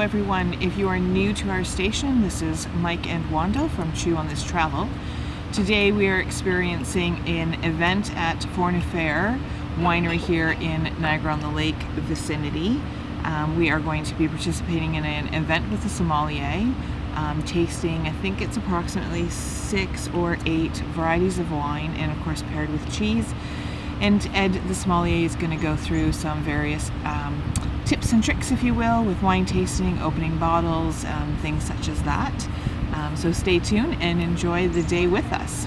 everyone. If you are new to our station, this is Mike and Wanda from Chew on This Travel. Today we are experiencing an event at Foreign Affair Winery here in Niagara-on-the-Lake vicinity. We are going to be participating in an event with the Sommelier, tasting, I think it's approximately 6 or 8 varieties of wine, and of course paired with cheese. And Ed, the Sommelier, is going to go through some various tips and tricks, if you will, with wine tasting, opening bottles, things such as that. So stay tuned and enjoy the day with us.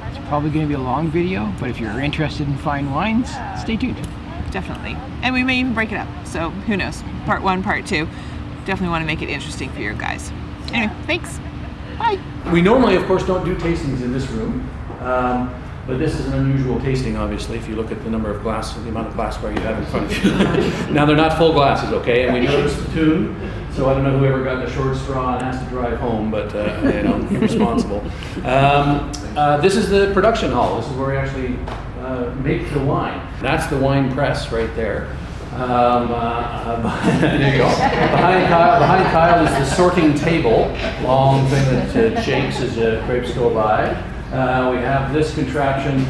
It's probably going to be a long video, but if you're interested in fine wines, stay tuned. Definitely. And we may even break it up, so who knows. Part 1, part 2. Definitely want to make it interesting for you guys. Anyway, thanks. Bye. We normally, of course, don't do tastings in this room. But this is an unusual tasting, obviously, if you look at the number of glasses, the amount of glassware you have in front of you. Now, they're not full glasses, okay? And we know the spittoon, so I don't know whoever got the short straw and has to drive home, but, you're responsible. This is the production hall. This is where we actually make the wine. That's the wine press right there. There you go. Behind Kyle is the sorting table, long thing that shakes as grapes go by. We have this contraption,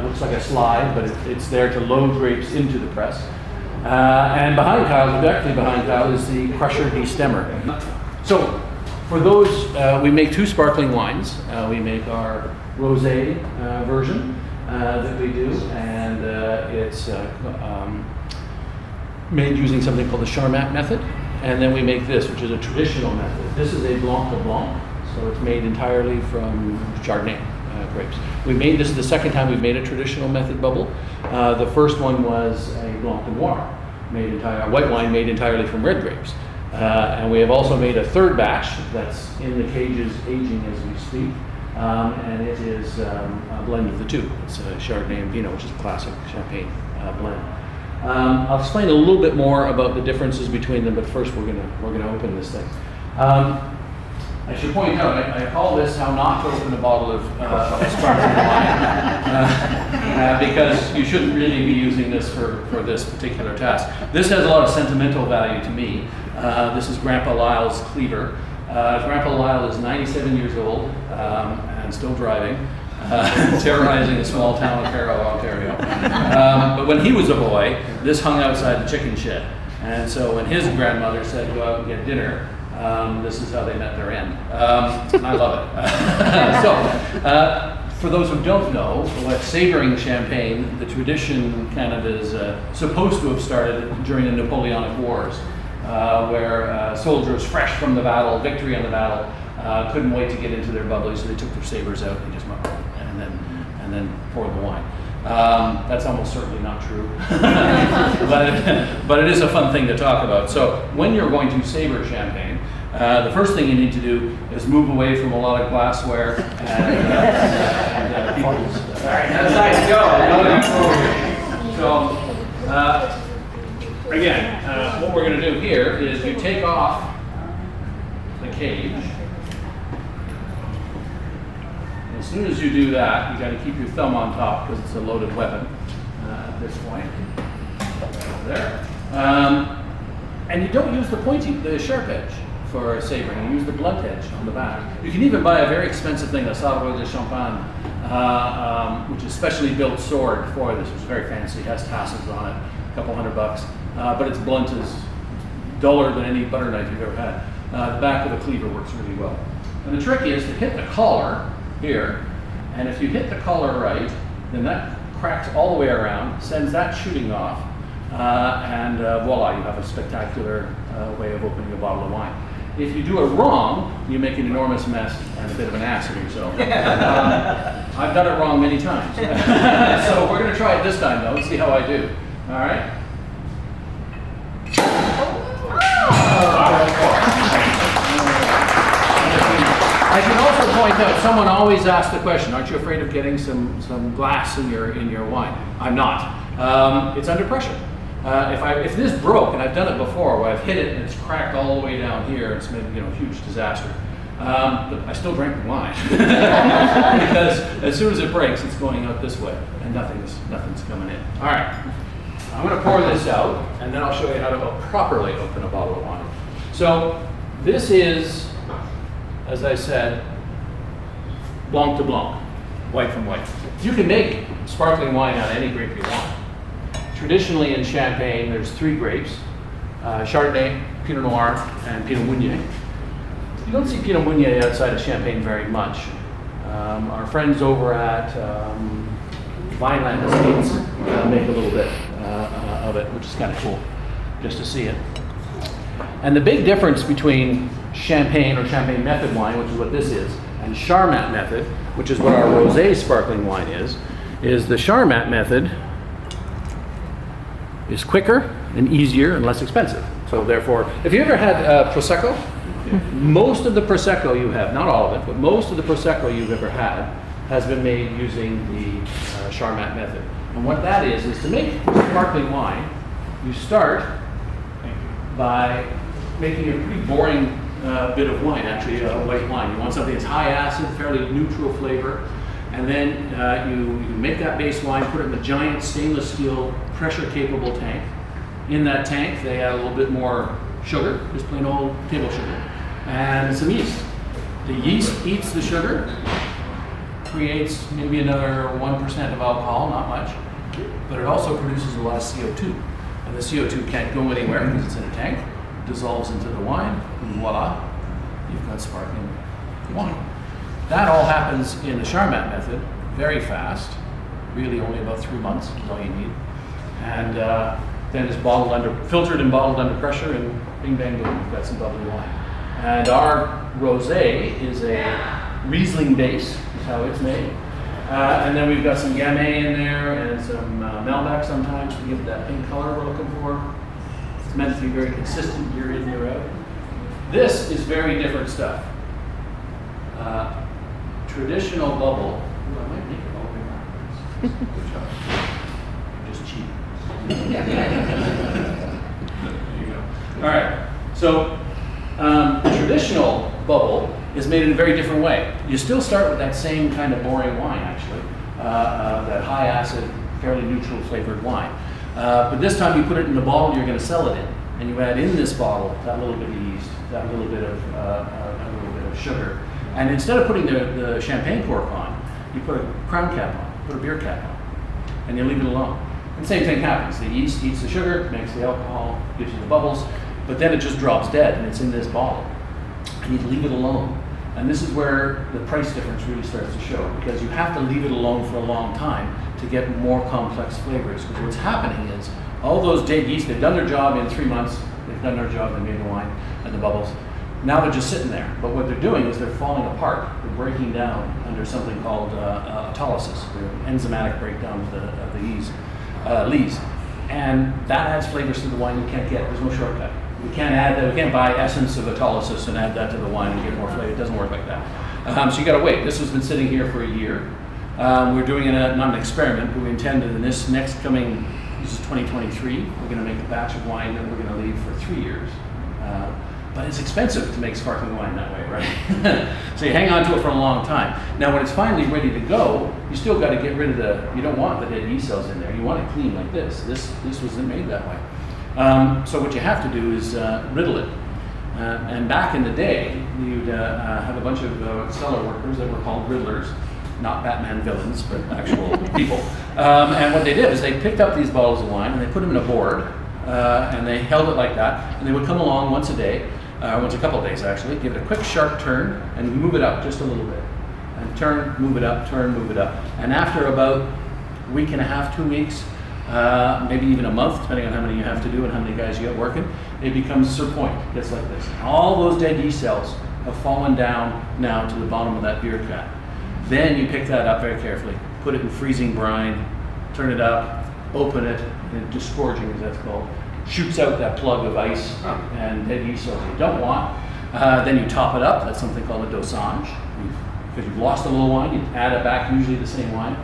looks like a slide, but it's there to load grapes into the press. And behind Kyle, directly behind Kyle, is the crusher destemmer. So, for those, we make 2 sparkling wines. We make our rosé version that we do, and it's made using something called the Charmat method. And then we make this, which is a traditional method. This is a Blanc de Blanc. So it's made entirely from Chardonnay grapes. We made this the second time we've made a traditional method bubble. The first one was a Blanc de Noir, white wine made entirely from red grapes. And we have also made a third batch that's in the cages aging as we speak. And it is a blend of the two. It's a Chardonnay and Pinot, which is a classic champagne blend. I'll explain a little bit more about the differences between them, but first we're gonna open this thing. I should point out, I call this how not to open a bottle of sparkling wine, because you shouldn't really be using this for this particular task. This has a lot of sentimental value to me. This is Grandpa Lyle's cleaver. Grandpa Lyle is 97 years old and still driving, terrorizing a small town of Carroll, Ontario. But when he was a boy, this hung outside the chicken shed. And so when his grandmother said, go out and get dinner, this is how they met their end. And I love it. For those who don't know, what savoring champagne, the tradition kind of is supposed to have started during the Napoleonic Wars, where soldiers fresh from the battle, victory on the battle, couldn't wait to get into their bubbly, so they took their sabers out and just and then poured the wine. That's almost certainly not true, but it is a fun thing to talk about. So when you're going to savor champagne, the first thing you need to do is move away from a lot of glassware and people's. All right, that's nice. Go. So again, what we're going to do here is you take off the cage. As soon as you do that, you got to keep your thumb on top because it's a loaded weapon at this point. There. And you don't use the sharp edge for savoring. You use the blunt edge on the back. You can even buy a very expensive thing, a Sabre de Champagne, which is a specially built sword for this. It's very fancy. It has tassels on it, a couple $100. But its blunt is duller than any butter knife you've ever had. The back of the cleaver works really well. And the trick is to hit the collar here, and if you hit the collar right, then that cracks all the way around, sends that shooting off, and voila, you have a spectacular way of opening a bottle of wine. If you do it wrong, you make an enormous mess and a bit of an ass of yourself. I've done it wrong many times. So we're going to try it this time, though, and see how I do. All right? I should also point out, someone always asks the question, aren't you afraid of getting some glass in your wine? I'm not. It's under pressure. If this broke, and I've done it before, where I've hit it and it's cracked all the way down here, it's made a huge disaster. But I still drank the wine because as soon as it breaks, it's going out this way, and nothing's coming in. All right. I'm going to pour this out, and then I'll show you how to properly open a bottle of wine. So this is, as I said, Blanc de Blanc, white from white. You can make sparkling wine out of any grape you want. Traditionally in Champagne, there's 3 grapes, Chardonnay, Pinot Noir, and Pinot Meunier. You don't see Pinot Meunier outside of Champagne very much. Our friends over at Vineland Estates make a little bit of it, which is kind of cool, just to see it. And the big difference between Champagne or Champagne method wine, which is what this is, and Charmat method, which is what our rosé sparkling wine is the Charmat method is quicker and easier and less expensive. So therefore, if you ever had Prosecco, most of the Prosecco you have, not all of it, but most of the Prosecco you've ever had has been made using the Charmat method. And what that is to make sparkling wine, you start by making a pretty boring bit of wine, actually, white wine. You want something that's high acid, fairly neutral flavor, and then you make that base wine, put it in a giant stainless steel pressure-capable tank. In that tank, they add a little bit more sugar, just plain old table sugar, and some yeast. The yeast eats the sugar, creates maybe another 1% of alcohol, not much, but it also produces a lot of CO2. And the CO2 can't go anywhere because it's in a tank, dissolves into the wine, and voila, you've got sparkling wine. That all happens in the Charmat method, very fast, really only about 3 months is all you need. And then it's filtered and bottled under pressure, and bing bang boom, you've got some bubbly wine. And our rosé is a Riesling base, is how it's made. And then we've got some Gamay in there and some Malbec sometimes to give it that pink color we're looking for. It's meant to be very consistent year in, year out. This is very different stuff. Traditional bubble. Ooh, I might make it all the way backwards. Good job. Just cheap. There you go. All right. So traditional bubble is made in a very different way. You still start with that same kind of boring wine, actually, that high acid, fairly neutral flavored wine. But this time you put it in the bottle you're going to sell it in, and you add in this bottle that little bit of yeast, that little bit of sugar, and instead of putting the champagne cork on, you put a crown cap on, put a beer cap on, and you leave it alone. And same thing happens. The yeast eats the sugar, makes the alcohol, gives you the bubbles, but then it just drops dead, and it's in this bottle. And you leave it alone. And this is where the price difference really starts to show, because you have to leave it alone for a long time to get more complex flavors. Because what's happening is all those dead yeast, they've done their job in 3 months, they've done their job, they made the wine and the bubbles. Now they're just sitting there. But what they're doing is they're falling apart. They're breaking down under something called autolysis, the enzymatic breakdown of the lees. And that adds flavors to the wine you can't get. There's no shortcut. We can't buy essence of autolysis and add that to the wine and get more flavor. It doesn't work like that. So you got to wait. This has been sitting here for a year. We're doing not an experiment, but we intend to, in this is 2023. We're going to make a batch of wine that we're going to leave for 3 years. But it's expensive to make sparkling wine that way, right? So you hang on to it for a long time. Now, when it's finally ready to go, you still got to get rid of you don't want the dead yeast cells in there. You want it clean like this. This wasn't made that way. So what you have to do is riddle it. And back in the day, you'd have a bunch of cellar workers that were called riddlers, not Batman villains, but actual people. And what they did is they picked up these bottles of wine and they put them in a board, and they held it like that, and they would come along once a day, once a couple of days actually, give it a quick sharp turn and move it up just a little bit. And turn, move it up, turn, move it up. And after about a week and a half, 2 weeks, maybe even a month, depending on how many you have to do and how many guys you got working, it becomes sur point. It gets like this. All those dead yeast cells have fallen down now to the bottom of that beer cap. Then you pick that up very carefully, put it in freezing brine, turn it up, open it, and disgorging, as that's called, shoots out that plug of ice and dead yeast cells you don't want. Then you top it up. That's something called a dosage. Because you've lost a little wine, you add it back, usually the same wine.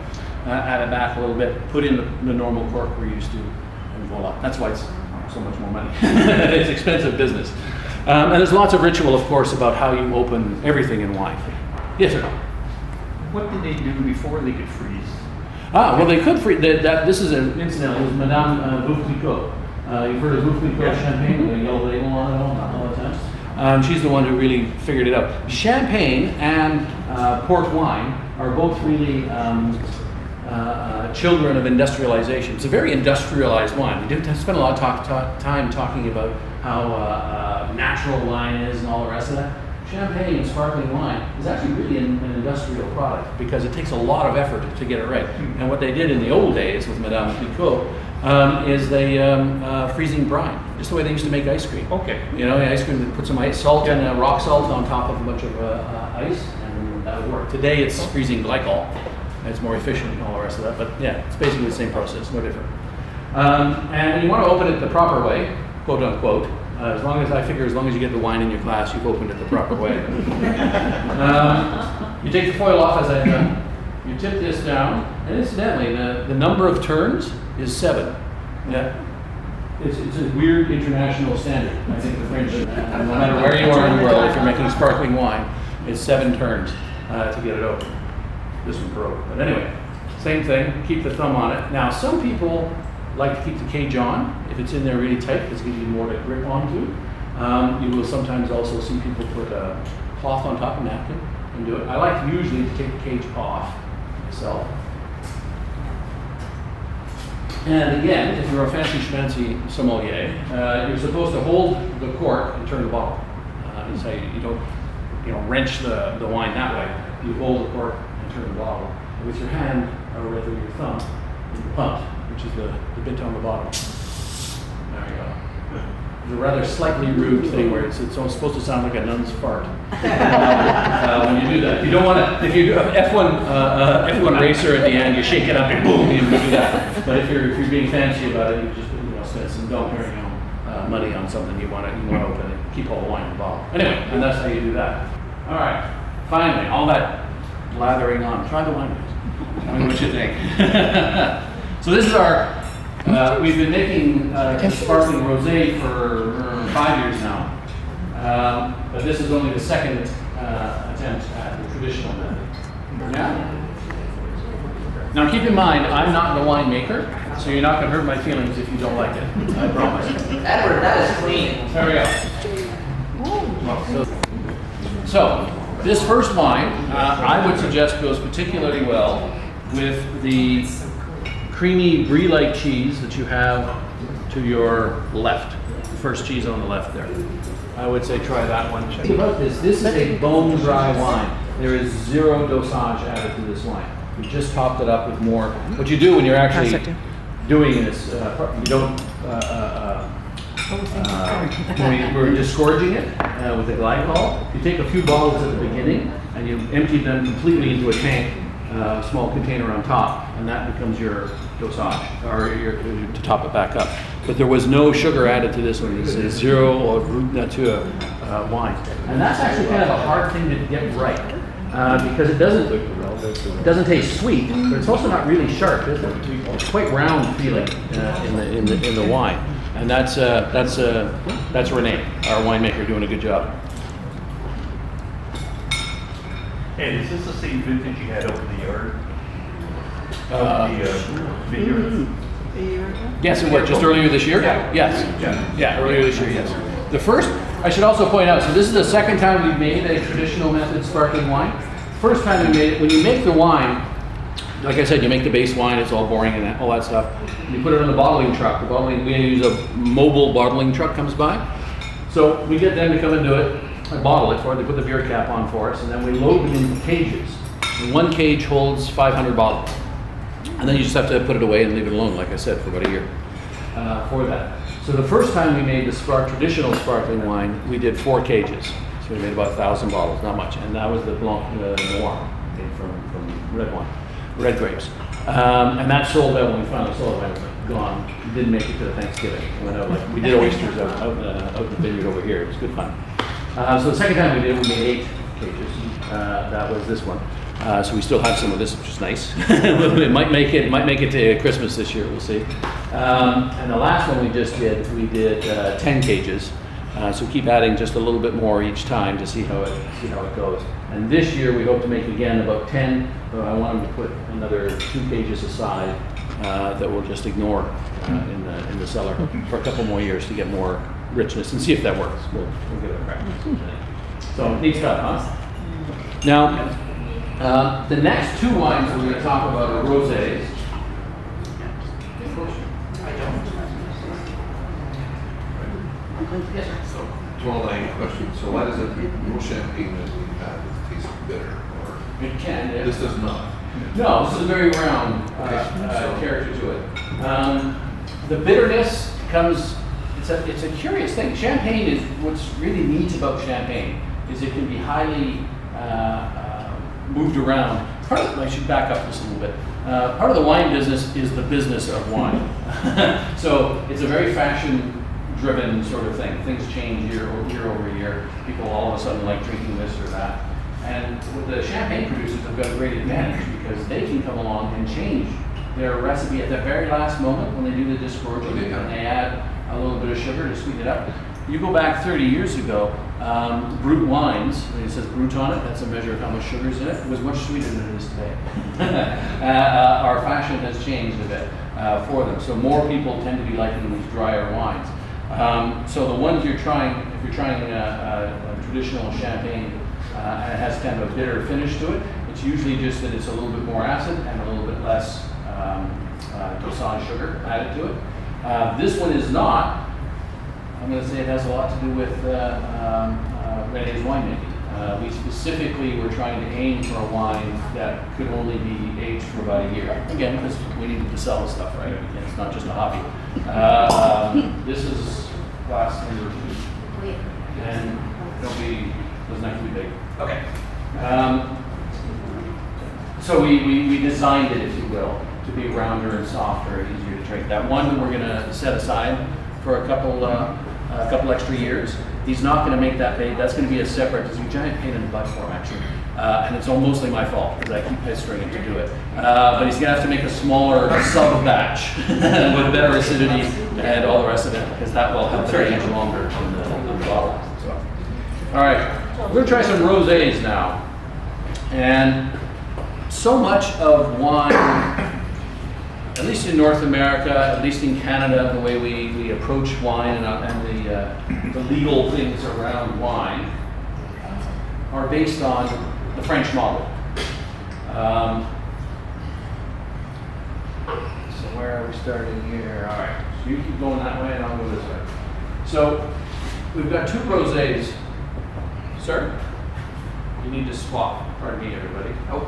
Add it back a little bit, put in the normal cork we're used to, and voila. That's why it's so much more money. It's expensive business. And there's lots of ritual, of course, about how you open everything in wine. Yes, sir? What did they do before they could freeze? Well, they could free that. This is incidentally, it was Madame Veuve-Clicquot. You've heard of Veuve-Clicquot champagne with a yellow label on it all the time. She's the one who really figured it out. Champagne and port wine are both really children of industrialization. It's a very industrialized wine. We do spend a lot of time talking about how natural wine is and all the rest of that. Champagne and sparkling wine is actually really an industrial product because it takes a lot of effort to get it right. And what they did in the old days with Madame Clicquot is they freezing brine, just the way they used to make ice cream. Okay. You know, ice cream, they put some salt and rock salt on top of a bunch of ice, and that would work. Today it's freezing glycol. It's more efficient and all the rest of that, but yeah, it's basically the same process, no different. And you want to open it the proper way, quote unquote. As long as you get the wine in your glass, you've opened it the proper way. You take the foil off as I've done. You tip this down, and incidentally, the number of turns is 7. Yeah. It's a weird international standard. I think the French, no matter where you are in the world, if you're making sparkling wine, it's 7 turns to get it open. This one broke. But anyway, same thing, keep the thumb on it. Now, some people like to keep the cage on. If it's in there really tight, it's going to give you more to grip onto. You will sometimes also see people put a cloth on top of a napkin and do it. I like usually to take the cage off myself. And again, if you're a fancy sommelier, you're supposed to hold the cork and turn the bottle. It's how you don't wrench the wine that way. You hold the cork and turn the bottle. And with your hand, or rather your thumb, in the pump, which is the bit on the bottom. There you go. It's a rather slightly rude thing where it's supposed to sound like a nun's fart when you do that. You don't want to. If you do an F1 racer at the end, you shake it up and boom, you do that. But if you're being fancy about it, you just spend some don't money on something you want to open and keep all the wine in the bottle. Anyway, and that's how you do that. All right. Finally, all that lathering on. Try the wine. Tell me what you think. So this is our. We've been making sparkling rosé for 5 years now, but this is only the second attempt at the traditional method. Yeah. Now keep in mind, I'm not the winemaker, so you're not going to hurt my feelings if you don't like it. I promise. Edward, that is clean. There we go. So this first wine, I would suggest goes particularly well with the creamy brie-like cheese that you have to your left. The first cheese on the left there. I would say try that one. Think about this. This is a bone-dry wine. There is 0 dosage added to this wine. We just topped it up with more. What you do when you're actually doing this, you don't. We're disgorging it with the glycol. You take a few bottles at the beginning and you empty them completely into a tank, small container on top, and that becomes your dosage, or to top it back up. But there was no sugar added to this one. This is 0 or root nature wine, and that's actually kind of a hard thing to get right because it doesn't taste sweet, but it's also not really sharp, is it? It's quite round feeling in the wine, and that's Renee, our winemaker, doing a good job. And is this the same vintage you had over the yard? Vineyard? Yes, it was just earlier this year. Yeah. Yes. Yeah, earlier this year. Yes. The first, I should also point out. So this is the second time we've made a traditional method sparkling wine. First time we made it. When you make the wine, like I said, you make the base wine. It's all boring and all that stuff. You put it in a bottling truck. We use a mobile bottling truck comes by. So we get them to come and do it. I bottle it for it. They put the beer cap on for us, and then we load them into cages. And one cage holds 500 bottles. And then you just have to put it away and leave it alone, like I said, for about a year for that. So the first time we made the traditional sparkling wine, we did 4 cages. So we made about 1,000 bottles, not much. And that was the Blanc Noir from red wine, red grapes. And that sold out when we finally sold it. It was gone. We didn't make it to Thanksgiving. We did oysters out in the vineyard over here. It was good fun. So the second time we did it, we made 8 cages. That was this one. So we still have some of this, which is nice. It might make it to Christmas this year. We'll see. And the last one we did 10 cages, So keep adding just a little bit more each time to see how it goes. And this year we hope to make again about 10, but I want them to put another 2 cages aside that we'll just ignore in the cellar for a couple more years to get more richness and see if that works. We'll give it a crack. So neat stuff, huh? Now, the next 2 wines we're going to talk about are rosés. So, well, question. So why does it no champagne that we have taste bitter? Or It can. Yeah. this does not. No, this is a very round character to it. The bitterness comes. It's a curious thing. Champagne is what's really neat about champagne is it can be highly moved around. I should back up just a little bit. Part of the wine business is the business of wine. So it's a very fashion-driven sort of thing. Things change year over year. People all of a sudden like drinking this or that. And with the champagne producers have got a great advantage because they can come along and change their recipe at the very last moment when they do the disgorging and they add a little bit of sugar to sweeten it up. You go back 30 years ago, brut wines, when it says brut on it, that's a measure of how much sugar is in it, it was much sweeter than it is today. Our fashion has changed a bit for them. So more people tend to be liking these drier wines. So the ones you're trying, if you're trying a traditional champagne and it has kind of a bitter finish to it, it's usually just that it's a little bit more acid and a little bit less dosage sugar added to it. This one is not. I'm going to say it has a lot to do with René's winemaking. We specifically were trying to aim for a wine that could only be aged for about a year. Again, because we needed to sell the stuff, right? It's not just a hobby. This is glass number 2. And doesn't have to be big. Okay. So we designed it, if you will, to be rounder and softer and easier to drink. That one we're going to set aside for a couple extra years. He's not going to make that big. That's going to be a separate. It's a giant pain in the butt for him, actually, and it's all mostly my fault because I keep pestering him to do it. But he's going to have to make a smaller sub batch with better acidity and all the rest of it because that will help it age longer in the bottle. So, all right, we're going to try some rosés now, and so much of wine, at least in North America, at least in Canada, the way we approach wine and the legal things around wine are based on the French model. So where are we starting here? All right, so you keep going that way and I'll go this way. So we've got 2 rosés. Sir, you need to swap. Pardon me, everybody. Oh.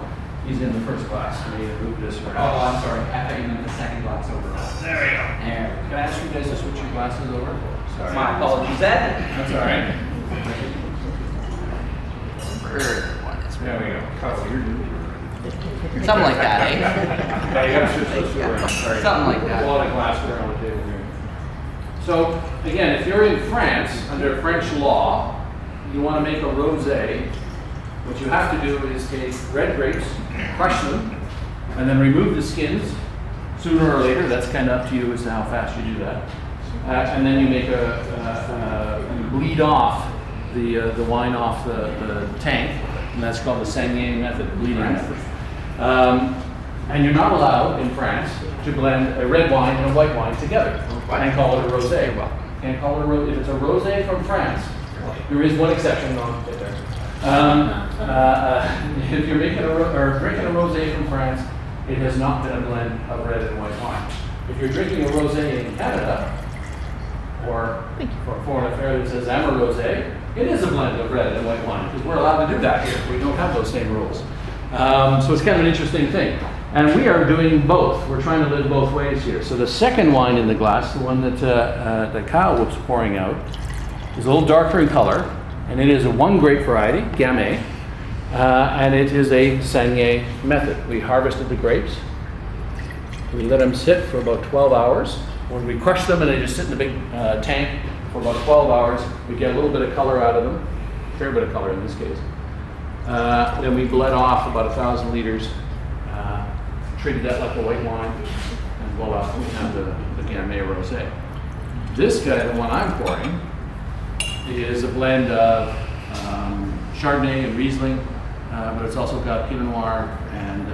He's in the first class. I need to move this around. Oh, I'm sorry. I thought you meant the second glass over. There we go. There. Can I ask you guys to switch your glasses over? Sorry. My apologies, Ed. That's all right. There we go. Oh, you're doing it. Something like that, eh? Yeah, you gotta switch those 2 around. Sorry. Something like that. A lot of glass around the table here. So, again, if you're in France, under French law, you want to make a rosé. What you have to do is take red grapes, crush them, and then remove the skins sooner or later. That's kind of up to you as to how fast you do that. And then you make you bleed off the wine off the tank, and that's called the Sommelier method, bleeding method. And you're not allowed in France to blend a red wine and a white wine together and call it a rosé. Can't call it a rosé. If it's a rosé from France, there is one exception. I'll get there. If you're making drinking a rosé from France, it has not been a blend of red and white wine. If you're drinking a rosé in Canada, or for an affair that says I'm a rosé, it is a blend of red and white wine because we're allowed to do that here. We don't have those same rules. So it's kind of an interesting thing. And we are doing both. We're trying to live both ways here. So the second wine in the glass, the one that Kyle was pouring out, is a little darker in color. And it is a 1 grape variety, Gamay, and it is a Sommelier method. We harvested the grapes. We let them sit for about 12 hours. When we crush them and they just sit in the big tank for about 12 hours, we get a little bit of color out of them, a fair bit of color in this case. Then we bled off about 1,000 liters, treated that like a white wine, and voila, we have the Gamay Rosé. This guy, the one I'm pouring, is a blend of Chardonnay and Riesling, but it's also got Pinot Noir and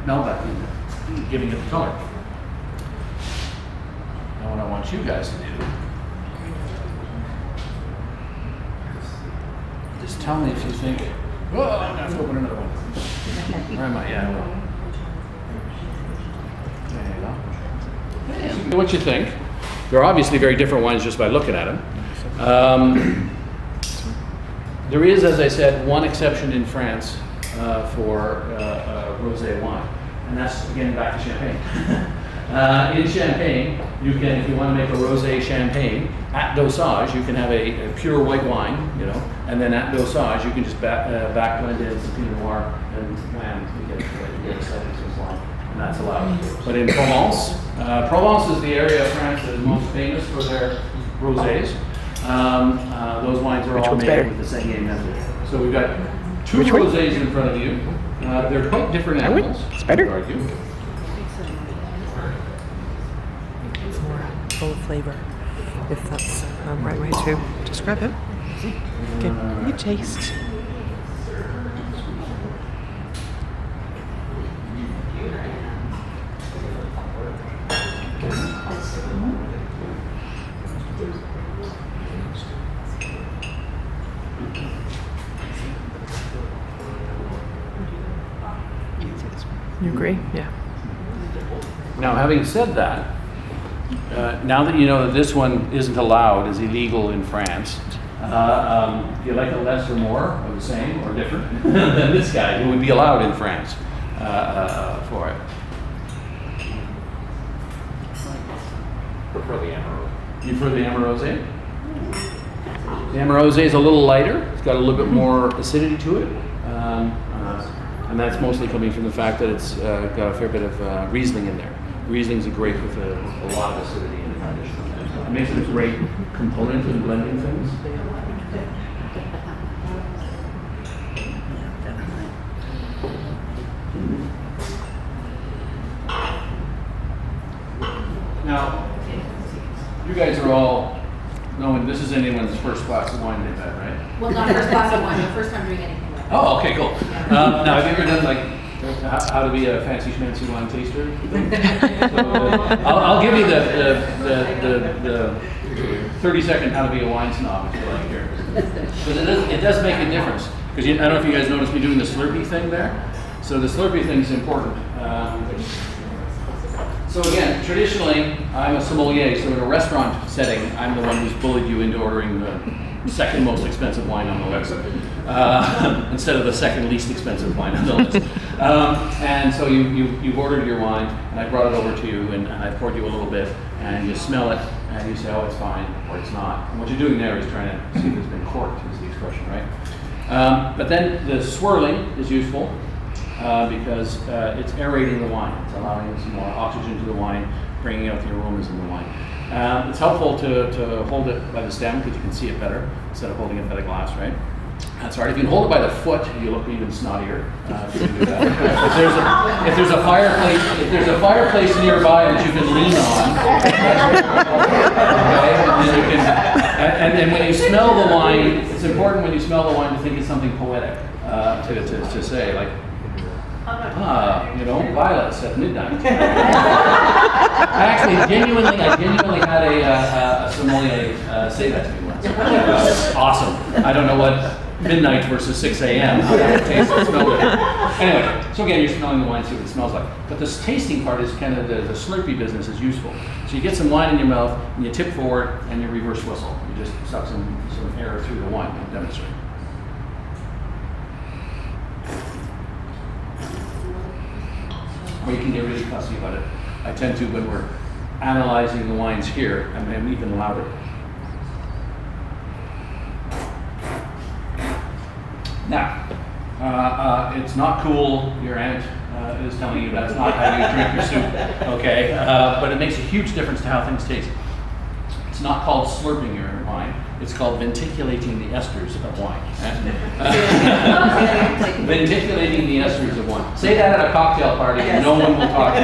Malbec in there, giving it the color. Now what I want you guys to do, just tell me if you think, oh, I'm gonna have to open another one. Where am I? Yeah, I will. There you go. What you think? They're obviously very different wines just by looking at them. There is, as I said, one exception in France for rosé wine, and that's again back to Champagne. In Champagne, you can, if you want to make a rosé Champagne, at dosage, you can have a pure white wine, and then at dosage, you can just back blend in some Pinot Noir and wham, you get a second wine, and that's allowed. But in Provence, Provence is the area of France that is most famous for their rosés. Those wines are all made with the same method. So we've got two rosés in front of you. They're quite different animals. It's better. I would argue. It's more full of flavor, if that's the right way to describe it. Okay, you taste. You agree? Yeah. Now, having said that, now that you know that this one isn't allowed, is illegal in France, do you like it less or more, or the same, or different than this guy, who would be allowed in France for it? Prefer the Amarone. You prefer the Amarose? The Amarose is a little lighter. It's got a little bit more acidity to it. And that's mostly coming from the fact that it's got a fair bit of Riesling in there. Riesling's a grape with a lot of acidity in it. It makes it a great component in blending things. Now, you guys are all knowing this is anyone's first glass of wine they've had, right? Well, not first glass of wine, the first time doing anything like that. Oh, okay, cool. Now, have you ever done like how to be a fancy schmancy wine taster? So, I'll give you the 30-second how to be a wine snob if you like here. Because it does make a difference. Because I don't know if you guys noticed me doing the Slurpee thing there. So the Slurpee thing is important. So again, traditionally, I'm a sommelier, so in a restaurant setting, I'm the one who's bullied you into ordering the second most expensive wine on the list, instead of the second least expensive wine on the list. And so you've ordered your wine, and I brought it over to you, and I poured you a little bit, and you smell it, and you say, oh, it's fine, or it's not. And what you're doing there is trying to see if it's been corked, is the expression, right? But then the swirling is useful. Because it's aerating the wine. It's allowing some more oxygen to the wine, bringing out the aromas in the wine. It's helpful to hold it by the stem because you can see it better instead of holding it by the glass, right? That's right. If you can hold it by the foot, you look even snottier. If you can do that. If there's a fireplace nearby that you can lean on, okay, and then when you smell the wine, it's important when you smell the wine to think it's something poetic to say, like. Violets at midnight. I genuinely had a sommelier say that to me once. Awesome. I don't know what midnight versus 6 a.m. how that tastes and smells it. Anyway, so again, you're smelling the wine, see what it smells like. But this tasting part is kind of the Slurpee business is useful. So you get some wine in your mouth, and you tip forward, and you reverse whistle. You just suck some air through the wine and demonstrate. Or you can get really fussy about it. I tend to, when we're analyzing the wines here, and I'm even louder. Now, it's not cool. Your aunt is telling you that's not how you drink your soup, okay? But it makes a huge difference to how things taste. It's not called slurping your wine. It's called venticulating the esters of wine. Venticulating the esters of wine. Say that at a cocktail party and no one will talk to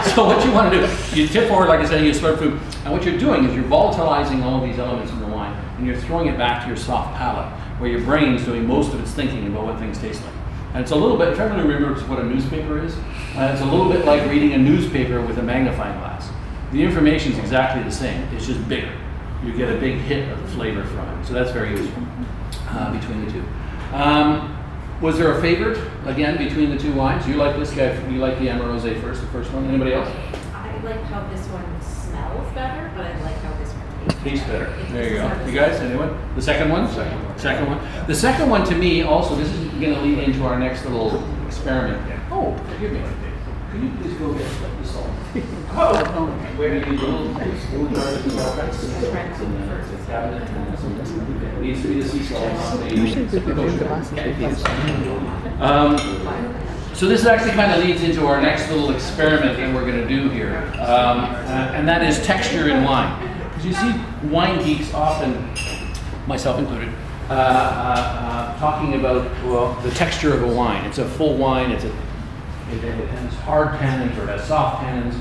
you. So what you want to do, you tip forward, like I said, you slurp through, and what you're doing is you're volatilizing all of these elements in the wine, and you're throwing it back to your soft palate, where your brain's doing most of its thinking about what things taste like. And it's a little bit, if everyone remembers what a newspaper is, it's a little bit like reading a newspaper with a magnifying glass. The information's exactly the same, it's just bigger. You get a big hit of the flavor from it. So that's very useful between the two. Was there a favorite, again, between the two wines? You like this guy, you like the Amarose first, the first one. Anybody else? I like how this one smells better, but I like how this one Tastes better. There you go. You guys, anyone? The second one? Second one. The second one to me also, this is going to lead into our next little experiment. Oh, forgive me. Can you please go get the salt? Oh, where do you little jars and all kinds of things in the cabinet? It needs to be the sea salt. So this actually kind of leads into our next little experiment that we're going to do here, and that is texture in wine. Because you see, wine geeks often, myself included, talking about, well, the texture of a wine. It's a full wine. It has hard tannins or it has soft tannins.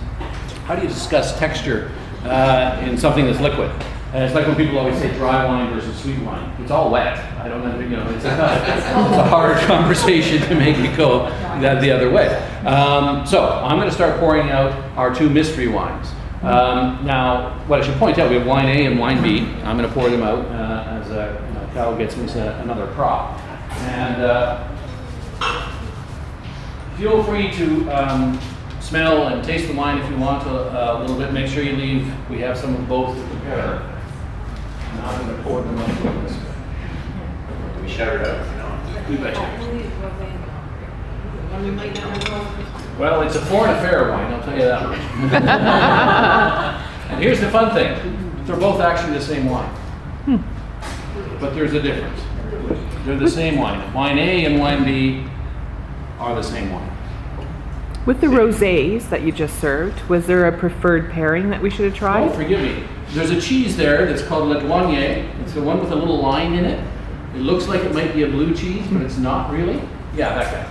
How do you discuss texture in something that's liquid? And it's like when people always say dry wine versus sweet wine. It's all wet. I don't know, it's a hard conversation to make it go the other way. So I'm going to start pouring out our two mystery wines. Now, what I should point out, we have wine A and wine B. I'm going to pour them out as Cal gets me another prop. And feel free to smell and taste the wine if you want a little bit. Make sure you leave. We have some of both to compare. Now I'm going to pour them out this way. Do we shout it out? You betcha. Well, it's a foreign affair wine, I'll tell you that much. And here's the fun thing. They're both actually the same wine. But there's a difference. They're the same wine. Wine A and wine B are the same wine. With the rosés that you just served, was there a preferred pairing that we should have tried? Oh, forgive me. There's a cheese there that's called Le Douanier. It's the one with a little line in it. It looks like it might be a blue cheese, but it's not really. Yeah, that guy.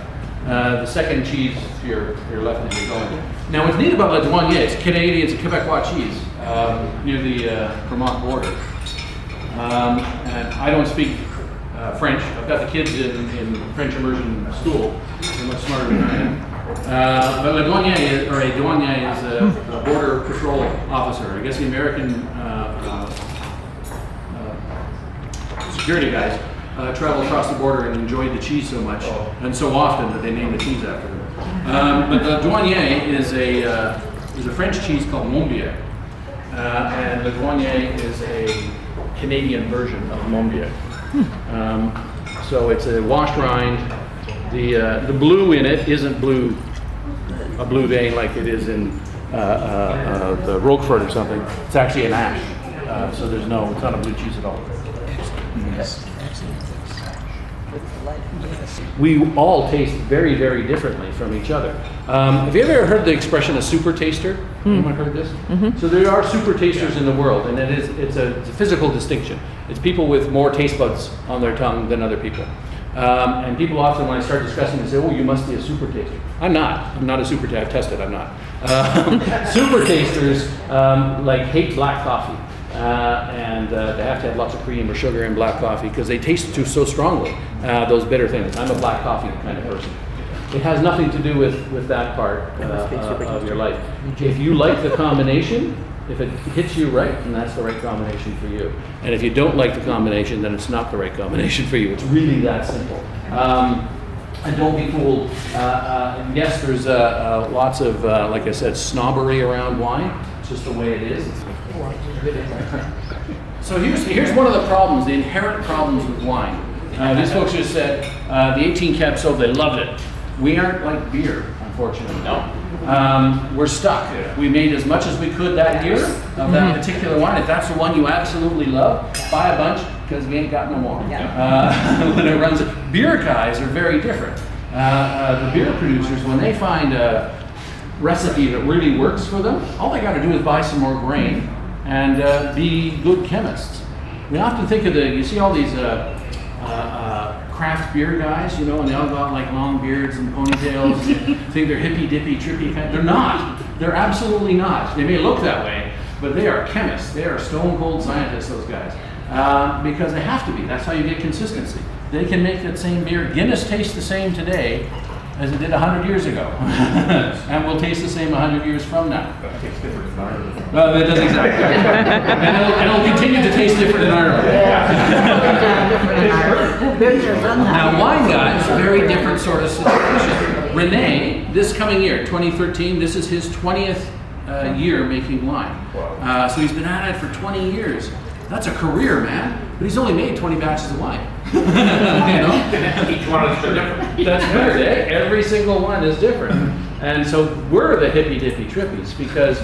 The second cheese to your left as you're going. Now, what's neat about Le Douanier, it's Canadian, it's a Quebecois cheese near the Vermont border. And I don't speak French. I've got the kids in French immersion school. They're much smarter than I am. But a douanier is a border patrol officer. I guess the American security guys travel across the border and enjoyed the cheese so much and so often that they named the cheese after them. But the douanier is a French cheese called Mombier, and the douanier is a Canadian version of Mombier. So it's a washed rind. The blue in it isn't a blue vein like it is in the Roquefort or something. It's actually an ash, so it's not a blue cheese at all. We all taste very, very differently from each other. Have you ever heard the expression a super taster? Anyone heard this? Mm-hmm. So there are super tasters in the world, and it's a physical distinction. It's people with more taste buds on their tongue than other people. And people often, when I start discussing, they say, "Oh, you must be a super taster." I'm not a super taster. I've tested. I'm not. Super tasters hate black coffee, and they have to have lots of cream or sugar in black coffee because they taste so strongly those bitter things. I'm a black coffee kind of person. It has nothing to do with that part of your life. If you like the combination, if it hits you right, then that's the right combination for you. And if you don't like the combination, then it's not the right combination for you. It's really that simple. And don't be fooled. Yes, there's lots of, like I said, snobbery around wine. It's just the way it is. So here's one of the problems, the inherent problems with wine. These folks just said the 18 Cab Sauv, they loved it. We aren't like beer, unfortunately. No. We're stuck. We made as much as we could that year of that particular wine. If that's the one you absolutely love, buy a bunch because we ain't got no more. When it runs, beer guys are very different. The beer producers, when they find recipe that really works for them, all they got to do is buy some more grain and be good chemists. We often think of you see all these craft beer guys, you know, and they all got like long beards and ponytails, think they're hippy dippy, trippy kind. They're not. They're absolutely not. They may look that way, but they are chemists. They are stone cold scientists, those guys. Because they have to be. That's how you get consistency. They can make that same beer. Guinness tastes the same today as it did 100 years ago. And will taste the same 100 years from now. That tastes different in Ireland. Well, that does exactly. And it'll continue to taste different in Ireland. Now, wine guys, very different sort of situation. Rene, this coming year, 2013, this is his 20th year making wine. So he's been at it for 20 years. That's a career, man. But he's only made 20 batches of wine. You know? Each one is different. That's weird, eh? Every single one is different. And so we're the hippy dippy trippies because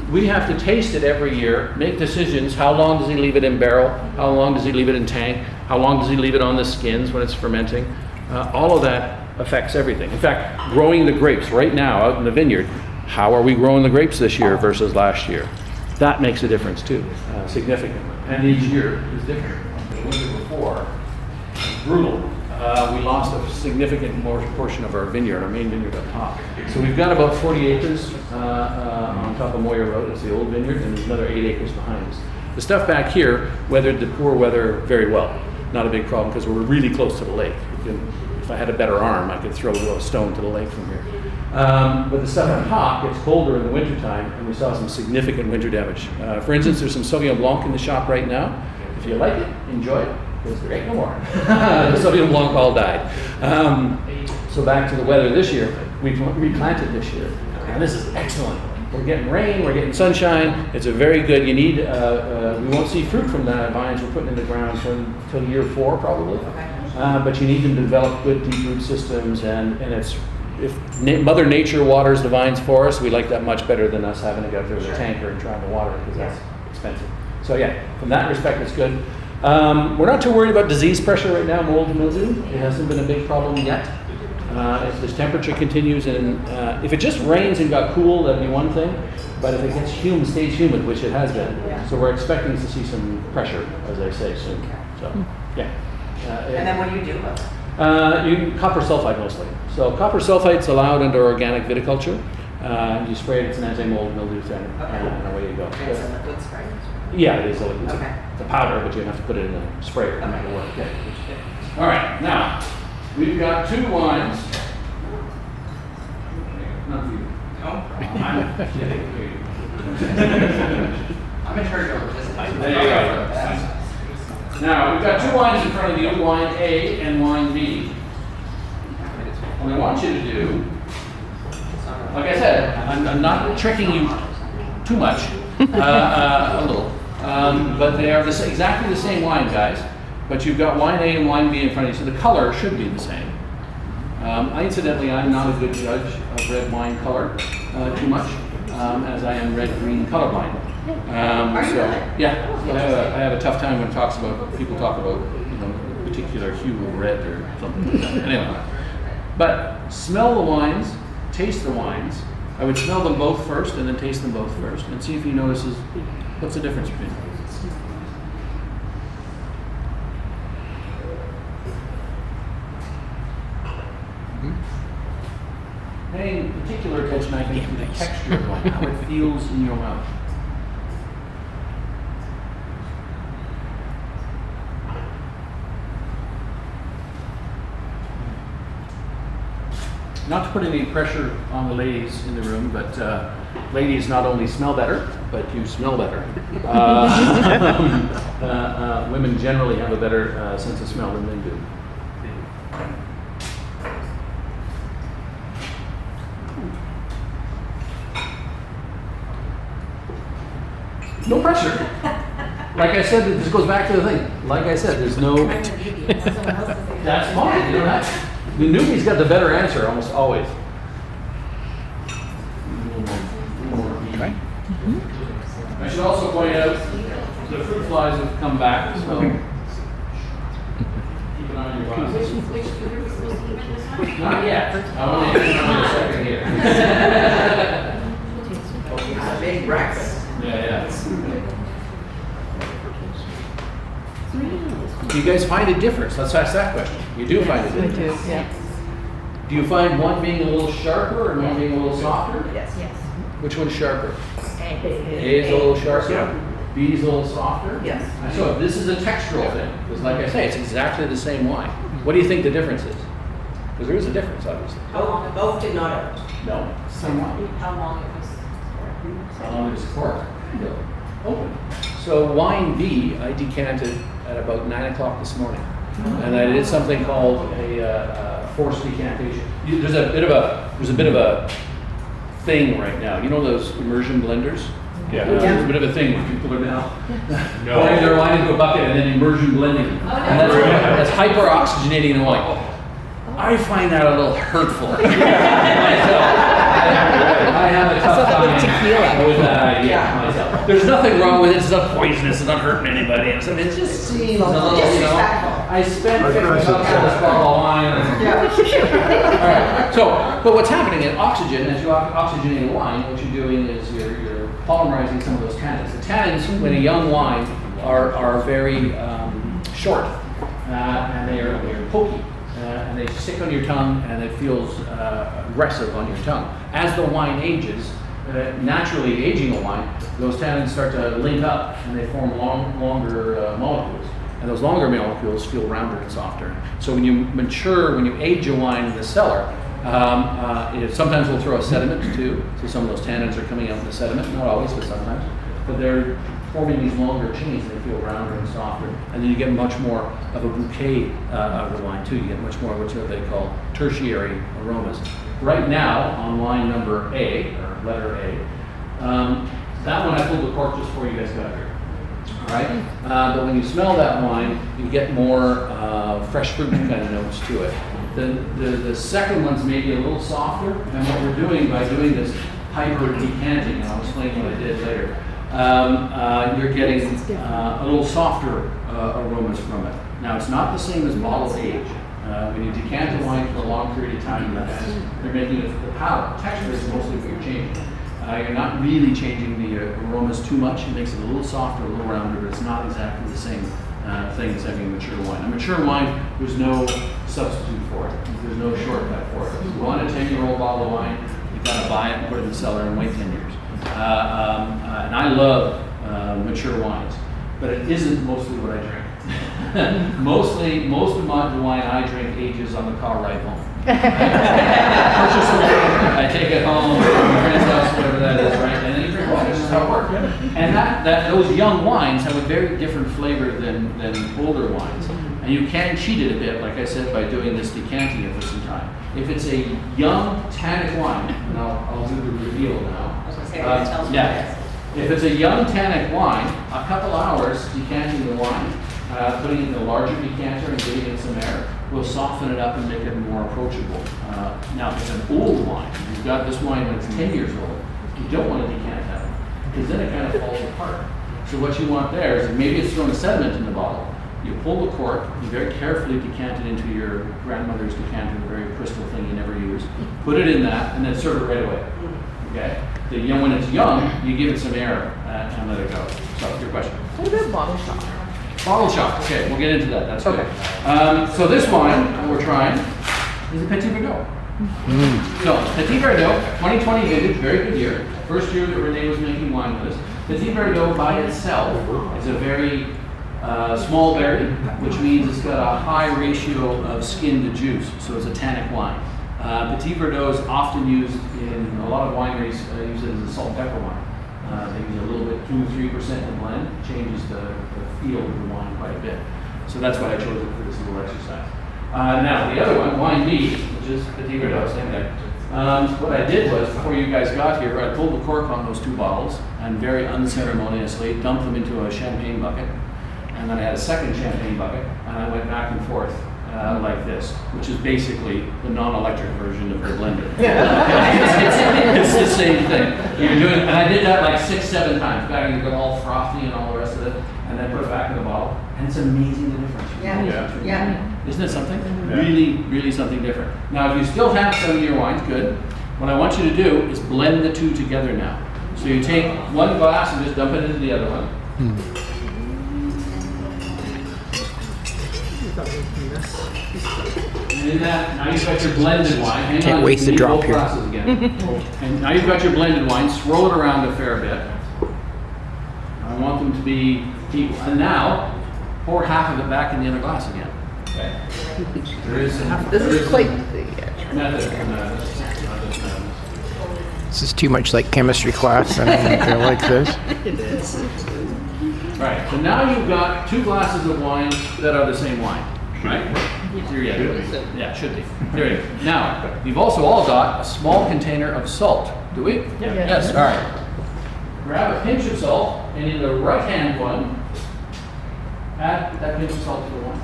we have to taste it every year, make decisions. How long does he leave it in barrel? How long does he leave it in tank? How long does he leave it on the skins when it's fermenting? All of that affects everything. In fact, growing the grapes right now out in the vineyard, how are we growing the grapes this year versus last year? That makes a difference too, significantly. And each year is different. The winter before, brutal. We lost a significant portion of our vineyard, our main vineyard up top. So we've got about 40 acres on top of Moyer Road. It's the old vineyard, and there's another 8 acres behind us. The stuff back here weathered the poor weather very well. Not a big problem because we're really close to the lake. If I had a better arm, I could throw a stone to the lake from here. But the stuff on top gets colder in the wintertime, and we saw some significant winter damage. For instance, there's some Sauvignon Blanc in the shop right now. If you like it, enjoy it, because there ain't no more. The Sauvignon Blanc all died. So back to the weather this year, we replanted this year, and this is excellent. We're getting rain, we're getting sunshine. It's a very good, you need, we won't see fruit from the vines we're putting in the ground until year 4 probably. But you need them to develop good deep root systems, and it's, if Mother Nature waters the vines for us, we like that much better than us having to go through the tanker and trying to water it because that's expensive. So yeah, from that respect, it's good. We're not too worried about disease pressure right now, mold and mildew. It hasn't been a big problem yet. If this temperature continues, and if it just rains and got cool, that'd be one thing. But if it gets humid, stays humid, which it has been, so we're expecting to see some pressure, as I say, soon. So yeah. And then what do you do about it? Copper sulfite mostly. So copper sulfite's allowed under organic viticulture. You spray it, it's an anti-mold mildew thing, and away you go. It's a liquid spray? Yeah, it is a liquid. Okay. It's a powder, but you have to put it in a sprayer to make it work. Okay. All right, now we've got 2 wines. Not for you. No, I'm kidding. I'm in charge of logistics. There you go. Now, we've got 2 wines in front of you, wine A and wine B. What I want you to do, like I said, I'm not tricking you too much, a little, but they are exactly the same wine, guys, but you've got wine A and wine B in front of you, so the color should be the same. Incidentally, I'm not a good judge of red wine color too much, as I am red-green colorblind. Yeah, I have a tough time when people talk about particular hue of red or something like that. Anyway, but smell the wines, taste the wines. I would smell them both first and then taste them both first and see if he notices what's the difference between them. Paying particular attention, I think, to the texture of wine, how it feels in your mouth. Not to put any pressure on the ladies in the room, but ladies not only smell better, but you smell better. Women generally have a better sense of smell than men do. No pressure. Like I said, this goes back to the thing. Like I said, there's no. That's fine. You know that. The newbie's got the better answer almost always. Okay. I should also point out the fruit flies have come back, so keep an eye on your glasses. Which food are we supposed to eat this one? Not yet. I want to eat in a second here. breakfast. Yeah. Do you guys find a difference? Let's ask that question. You do find a difference? I do, yeah. Do you find one being a little sharper and one being a little softer? Yes. Which one's sharper? A. A is a little sharper. B is a little softer. Yes. So this is a textural thing, because like I say, it's exactly the same wine. What do you think the difference is? Because there is a difference, obviously. Both did not open. No, same wine. How long it was? How long is cork? Open. So wine B, I decanted at about 9 o'clock this morning, and I did something called a forced decantation. There's a bit of a thing right now. You know those immersion blenders? Yeah. There's a bit of a thing where people are now No. pouring their wine into a bucket and then immersion blending. And that's hyper-oxygenating the wine. I find that a little hurtful. Myself. I have a tough time with that idea myself. There's nothing wrong with it. It's not poisonous. It's not hurting anybody. It just seems a little, I spent 50 bucks on this bottle of wine. All right. So, but what's happening is oxygen, as you oxygenate wine, what you're doing is you're polymerizing some of those tannins. The tannins, when a young wine, are very short, and they're pokey. And they stick on your tongue, and it feels aggressive on your tongue. As the wine ages, naturally aging a wine, those tannins start to link up, and they form longer molecules. And those longer molecules feel rounder and softer. So when you age a wine in the cellar, sometimes we'll throw a sediment too. So some of those tannins are coming out in the sediment, not always, but sometimes. But they're forming these longer chains, and they feel rounder and softer. And then you get much more of a bouquet out of the wine too. You get much more of what they call tertiary aromas. Right now, on wine number A, or letter A, that one I pulled the cork just before you guys got here. All right? But when you smell that wine, you get more fresh fruit kind of notes to it. The second one's maybe a little softer, and what we're doing by doing this hyper decanting, and I'll explain what I did later, you're getting a little softer aromas from it. Now, it's not the same as bottle age. When you decant the wine for a long period of time, you're making it the palate. Texture is mostly what you're changing. You're not really changing the aromas too much. It makes it a little softer, a little rounder, but it's not exactly the same thing as having a mature wine. A mature wine, there's no substitute for it. There's no shortcut for it. If you want a 10-year-old bottle of wine, you've got to buy it and put it in the cellar and wait 10 years. And I love mature wines, but it isn't mostly what I drink. Most of the wine I drink ages on the car ride home. I take it home, my friend's house, whatever that is, right? And then you drink wine. This is how it works. And those young wines have a very different flavor than older wines. And you can cheat it a bit, like I said, by doing this decanting it for some time. If it's a young tannic wine, and I'll do the reveal now. I was going to say, that tells me yeah. If it's a young tannic wine, a couple hours decanting the wine, putting it in a larger decanter and giving it some air, will soften it up and make it more approachable. Now, if it's an old wine, you've got this wine when it's 10 years old, you don't want to decant that one, because then it kind of falls apart. So what you want there is, maybe it's thrown a sediment in the bottle. You pull the cork, you very carefully decant it into your grandmother's decanter, a very crystal thing you never use. Put it in that, and then serve it right away. Okay? When it's young, you give it some air and let it go. So, your question. What about bottle shop? Bottle shop. Okay, we'll get into that. That's okay. Good. So this wine we're trying is a Petit Verdot. So Petit Verdot, 2020 vintage, very good year. First year that Renee was making wine with us. Petit Verdot by itself is a very small berry, which means it's got a high ratio of skin to juice. So it's a tannic wine. Petit Verdot is often used in a lot of wineries. Use it as a salt and pepper wine. They use a little bit, 2-3% in blend. Changes the feel of the wine quite a bit. So that's why I chose it for this little exercise. Now the other one, wine B, which is Petit Verdot, same thing. What I did was, before you guys got here, I pulled the cork on those two bottles and very unceremoniously dumped them into a champagne bucket. And then I had a second champagne bucket, and I went back and forth like this, which is basically the non-electric version of her blender. It's the same thing. You're doing, and I did that like 6-7 times. Back and got all frothy and all the rest of it, and then put it back in the bottle. And it's amazing the difference. Yeah. Isn't it something? Really, really something different. Now, if you still have some of your wines, good. What I want you to do is blend the two together now. So you take one glass and just dump it into the other one. And in that, now you've got your blended wine. Hang Can't on, waste you a need drop both here. glasses again. And now you've got your blended wine. Swirl it around a fair bit. I want them to be equal. And now, pour half of it back in the other glass again. Okay. This is quite the Method. This is too much like chemistry class. I don't think I like this. Right. So now you've got 2 glasses of wine that are the same wine. Right? Here you go. Yeah, should be. There you go. Now, you've also all got a small container of salt. Do we? Yeah. Yes. All right. Grab a pinch of salt, and in the right-hand one, add that pinch of salt to the wine.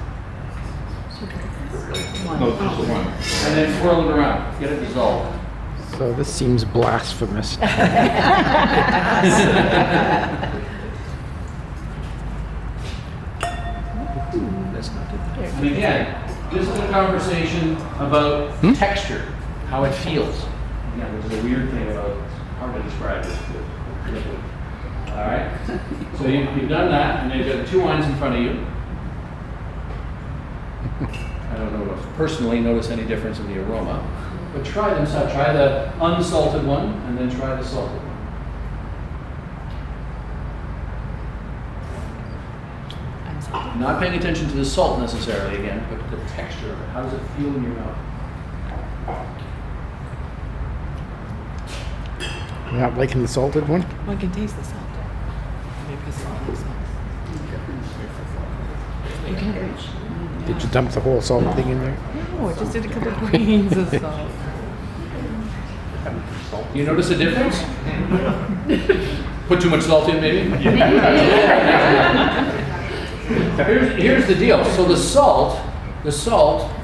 No, just the one. And then swirl it around. Get it dissolved. So this seems blasphemous. And again, this is a conversation about texture, how it feels. Again, this is a weird thing about hard to describe this with liquid. All right. So you've done that, and you've got 2 wines in front of you. I don't know if personally notice any difference in the aroma, but try them. So try the unsalted one, and then try the salted one. Not paying attention to the salt necessarily again, but the texture of it. How does it feel in your mouth? You're not liking the salted one? One can taste the salt. Maybe it's not the salt. You can't reach. Did you dump the whole salt thing in there? No, I just did a couple of grains of salt. You notice a difference? Put too much salt in, maybe? Here's the deal. So the salt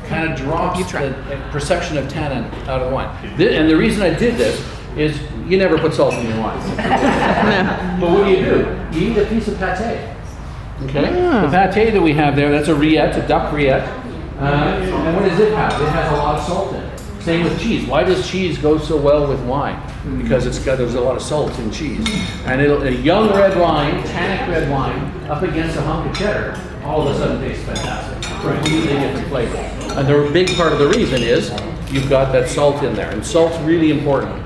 kind of drops the perception of tannin out of the wine. And the reason I did this is you never put salt in your wine. But what do? You eat a piece of pate. Okay? The pate that we have there, that's a rillette, a duck rillette. And what does it have? It has a lot of salt in it. Same with cheese. Why does cheese go so well with wine? Because there's a lot of salt in cheese. And a young red wine, tannic red wine, up against a hunk of cheddar, all of a sudden tastes fantastic. Completely different flavor. And the big part of the reason is you've got that salt in there. And salt's really important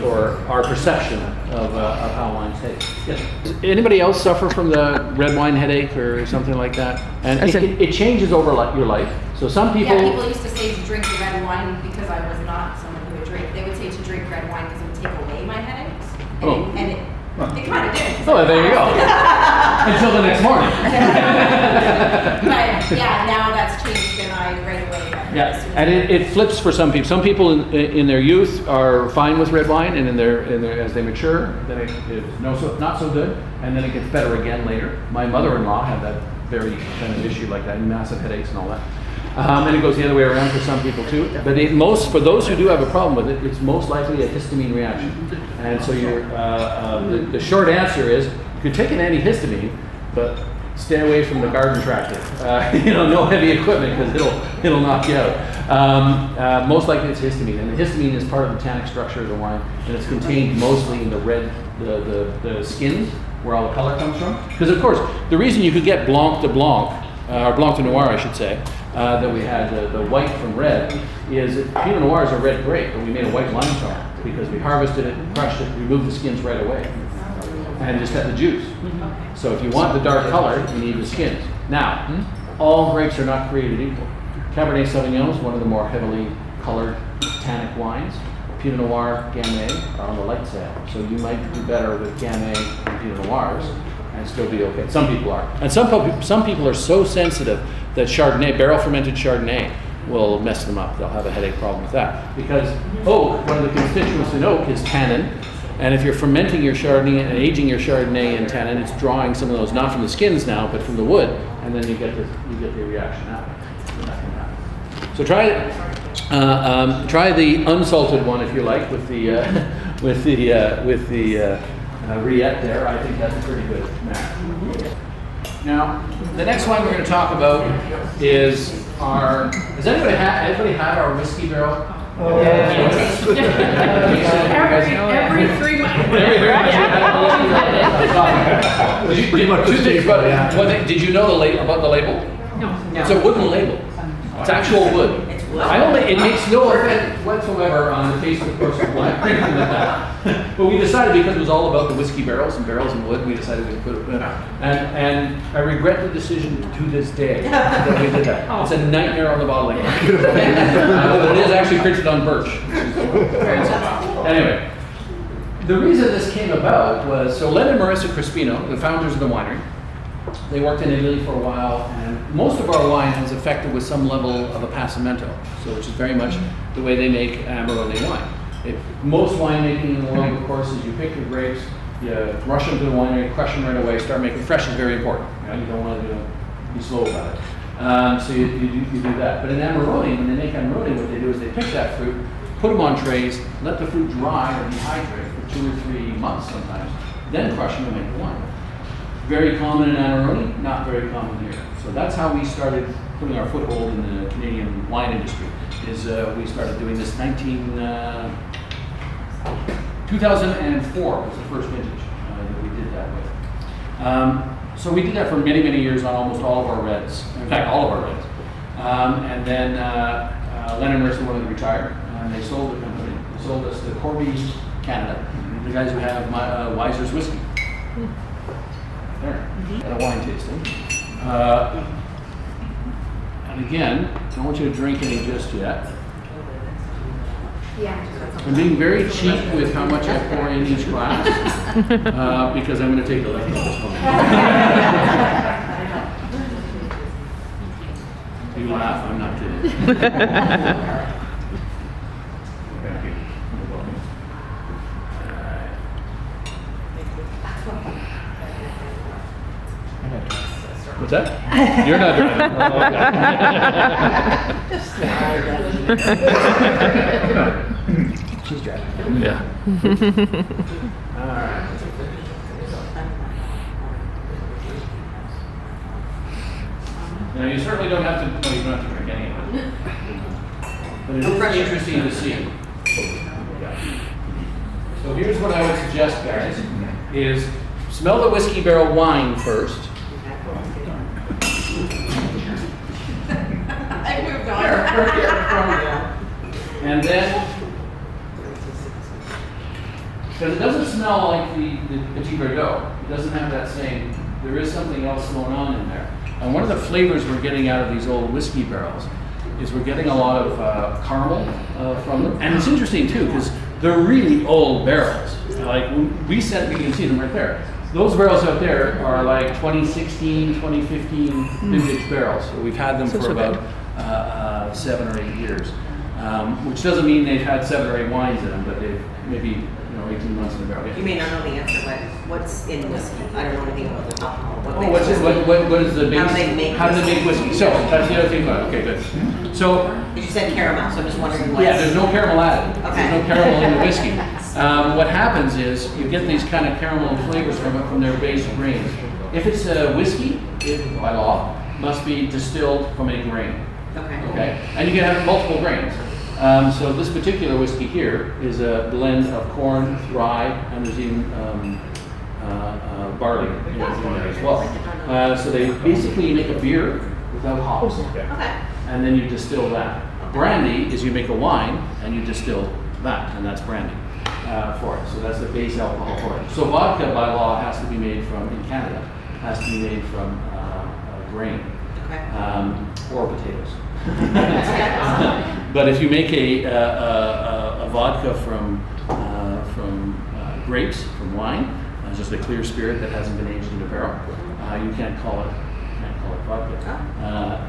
for our perception of how wines taste. Yes. Does anybody else suffer from the red wine headache or something like that? And it changes over your life. So some people... Yeah, people used to say to drink the red wine because I was not someone who would drink. They would say to drink red wine because it would take away my headaches. And it kind of did. Oh, there you go. Until the next morning. But yeah, now that's changed and I right away. Yeah, and it flips for some people. Some people in their youth are fine with red wine, and in their as they mature, then it's not so good, and then it gets better again later. My mother-in-law had that very kind of issue like that, massive headaches and all that. And it goes the other way around for some people too. But for those who do have a problem with it, it's most likely a histamine reaction. And so the short answer is you could take an antihistamine, but stay away from the garden tractor. No heavy equipment because it'll knock you out. Most likely it's histamine, and the histamine is part of the tannic structure of the wine, and it's contained mostly in the red, the skins where all the color comes from. Because of course, the reason you could get Blanc de Blanc, or Blanc de Noir, I should say, that we had the white from red, is Pinot Noir is a red grape, but we made a white wine from it because we harvested it, crushed it, removed the skins right away, and just had the juice. So if you want the dark color, you need the skins. Now, all grapes are not created equal. Cabernet Sauvignon is one of the more heavily colored tannic wines. Pinot Noir, Gamay are on the light side. So you might do better with Gamay and Pinot Noirs and still be okay. Some people are. And some people are so sensitive that Chardonnay, barrel fermented Chardonnay, will mess them up. They'll have a headache problem with that. Because oak, one of the constituents in oak is tannin. And if you're fermenting your Chardonnay and aging your Chardonnay in tannin, it's drawing some of those, not from the skins now, but from the wood, and then you get the reaction out. That can happen. So try the unsalted one if you like with the rillette there. I think that's a pretty good match. Now, the next one we're going to talk about is our. Does anybody have our whiskey barrel? Every 3 months. Two things about it. One thing, did you know about the label? No. It's a wooden label. It's actual wood. It makes no effect whatsoever on the taste of the person wine or anything like that. But we decided, because it was all about the whiskey barrels and wood, we decided we'd put it in. And I regret the decision to this day that we did that. It's a nightmare on the bottling. But it is actually printed on birch. Anyway, the reason this came about was, so Len and Marissa Crispino, the founders of the winery, they worked in Italy for a while, and most of our wine is affected with some level of a passamento, so which is very much the way they make Amarone wine. Most winemaking in the world, of course, is you pick your grapes, you rush them to the winery, crush them right away, start making fresh is very important. You don't want to be slow about it. So you do that. But in Amarone, when they make Amarone, what they do is they pick that fruit, put them on trays, let the fruit dry or dehydrate for 2 or 3 months sometimes, then crush them and make the wine. Very common in Amarone, not very common here. So that's how we started putting our foothold in the Canadian wine industry. We started doing this 2004 was the first vintage that we did that with. So we did that for many, many years on almost all of our reds. In fact, all of our reds. And then Len and Marissa wanted to retire, and they sold the company. They sold us to Corby Canada, the guys who have Weiser's whiskey. There, at a wine tasting. And again, I don't want you to drink any just yet. I'm being very cheap with how much I pour in each glass, because I'm going to take the leftovers home. You laugh, I'm not kidding. What's that? You're not driving. She's driving. Yeah. All right. Now you certainly don't have to. No, you don't have to drink any of it. But it is interesting to see. So here's what I would suggest, guys: is smell the whiskey barrel wine first. I moved on. And then, because it doesn't smell like the Petit Verdot, it doesn't have that same, there is something else going on in there. And one of the flavors we're getting out of these old whiskey barrels is we're getting a lot of caramel from them. And it's interesting too, because they're really old barrels. Like we can see them right there. Those barrels out there are like 2016, 2015 vintage barrels. So we've had them for about 7 or 8 years, which doesn't mean they've had 7 or 8 wines in them, but they've maybe 18 months in the barrel. You may not know the answer, but what's in whiskey? I don't know anything about the alcohol. What is the base? How do they make whiskey? So that's the other thing about it. Okay, good. So you said caramel, so I'm just wondering what. Yeah, there's no caramel added. Okay. There's no caramel in the whiskey. What happens is you get these kind of caramel flavors from their base grains. If it's a whiskey, it by law must be distilled from a grain. Okay, and you can have multiple grains. So this particular whiskey here is a blend of corn, rye, and there's even barley in there as well. So they basically make a beer without hops, and then you distill that. Brandy is you make a wine and you distill that, and that's brandy for it. So that's the base alcohol for it. So vodka by law has to be made from, in Canada, has to be made from grain or potatoes. But if you make a vodka from grapes, from wine, just a clear spirit that hasn't been aged in a barrel, you can't call it vodka.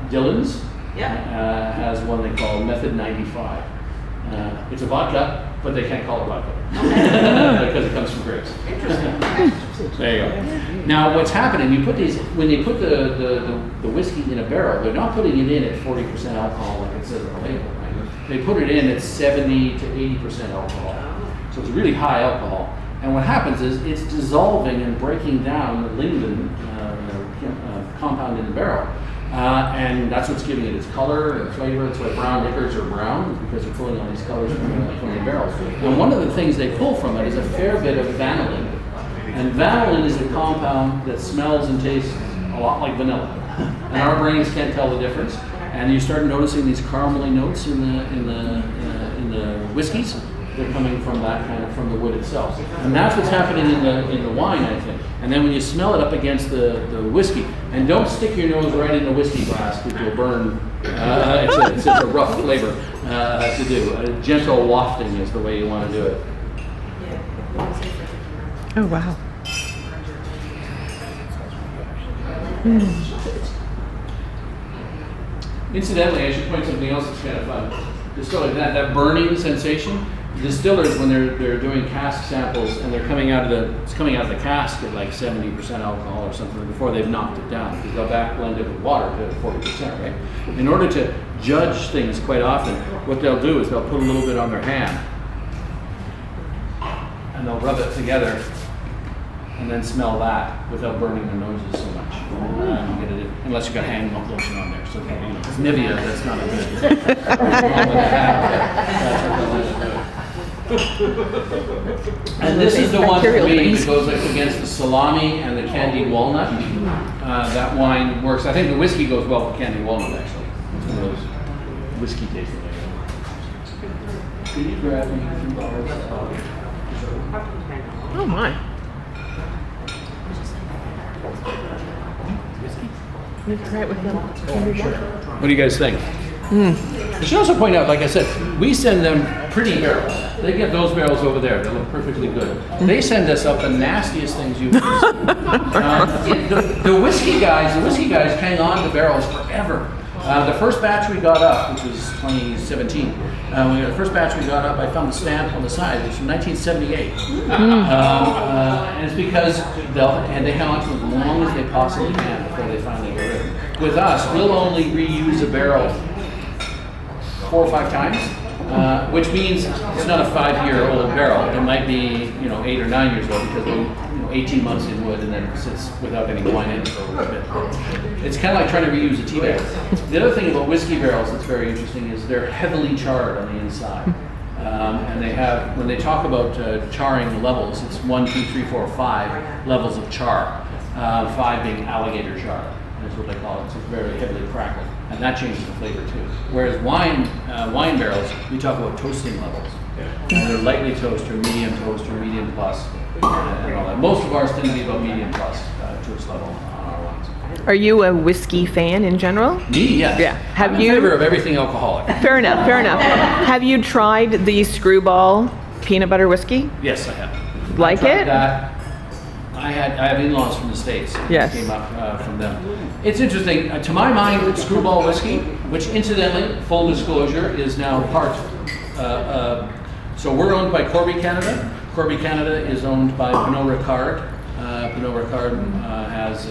Dillon's has one they call Method 95. It's a vodka, but they can't call it vodka because it comes from grapes. Interesting. There you go. Now, what's happening? You put these when they put the whiskey in a barrel. They're not putting it in at 40% alcohol like it says on the label. Right? They put it in at 70 to 80% alcohol. So it's really high alcohol. And what happens is it's dissolving and breaking down the lignin compound in the barrel. And that's what's giving it its color and flavor. That's why brown liquors are brown, because they're pulling all these colors from the barrels. And one of the things they pull from it is a fair bit of vanillin. And vanillin is a compound that smells and tastes a lot like vanilla. And our brains can't tell the difference. And you start noticing these caramely notes in the whiskeys. They're coming from that kind of from the wood itself, and that's what's happening in the wine, I think. And then when you smell it up against the whiskey, and don't stick your nose right in the whiskey glass because you'll burn. It's a rough flavor to do. A gentle wafting is the way you want to do it. Oh, wow. Incidentally, I should point something else that's kind of fun. Distillers, that burning sensation. Distillers, when they're doing cask samples and they're coming out of the cask at like 70% alcohol or something before they've knocked it down, because they'll back blend it with water to 40%, right? In order to judge things, quite often, what they'll do is they'll put a little bit on their hand and they'll rub it together and then smell that without burning their noses so much. Unless you've got hand lotion on there. So it's Nivea, that's not a good. And this is the one for me that goes up against the salami and the candied walnut. That wine works. I think the whiskey goes well with candied walnut, actually. It's one of those whiskey tasting. Can you grab me $2? Oh my. Let's try it with them. What do you guys think? I should also point out, like I said, we send them pretty barrels. They get those barrels over there. They look perfectly good. They send us up the nastiest things you've ever seen. The whiskey guys hang on to barrels forever. The first batch we got up, which was 2017, the first batch we got up, I found the stamp on the side. It was from 1978. And it's because they hang on to it as long as they possibly can before they finally get rid of it. With us, we'll only reuse a barrel 4 or 5 times, which means it's not a 5-year-old barrel. It might be 8 or 9 years old because we 18 months in wood and then it sits without any wine in it for a little bit. It's kind of like trying to reuse a tea bag. The other thing about whiskey barrels that's very interesting is they're heavily charred on the inside. And they have, when they talk about charring levels, it's 1, 2, 3, 4, 5 levels of char. 5 being alligator char. That's what they call it. It's very heavily crackled, and that changes the flavor too. Whereas wine barrels, we talk about toasting levels. And they're lightly toast or medium plus, and all that. Most of ours tend to be about medium plus toast level on our wines. Are you a whiskey fan in general? Me, yes. Yeah. I'm in favor of everything alcoholic. Fair enough. Have you tried the Screwball peanut butter whiskey? Yes, I have. Like it? That. I have in-laws from the States. Yes. Came up from them. It's interesting. To my mind, Screwball whiskey, which incidentally, full disclosure, is now part. So we're owned by Corby Canada. Corby Canada is owned by Pernod Ricard. Pernod Ricard has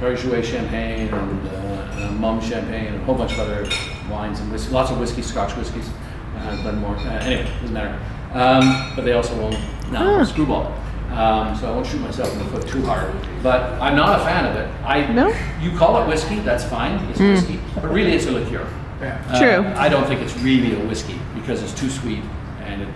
Perrier Champagne and Mumm Champagne and a whole bunch of other wines and whiskey, lots of whiskey, Scotch whiskeys, Glenmore. Anyway, doesn't matter. But they also own now Screwball. So I won't shoot myself in the foot too hard. But I'm not a fan of it. No? You call it whiskey, that's fine. It's whiskey. But really it's a liqueur. True. I don't think it's really a whiskey because it's too sweet and it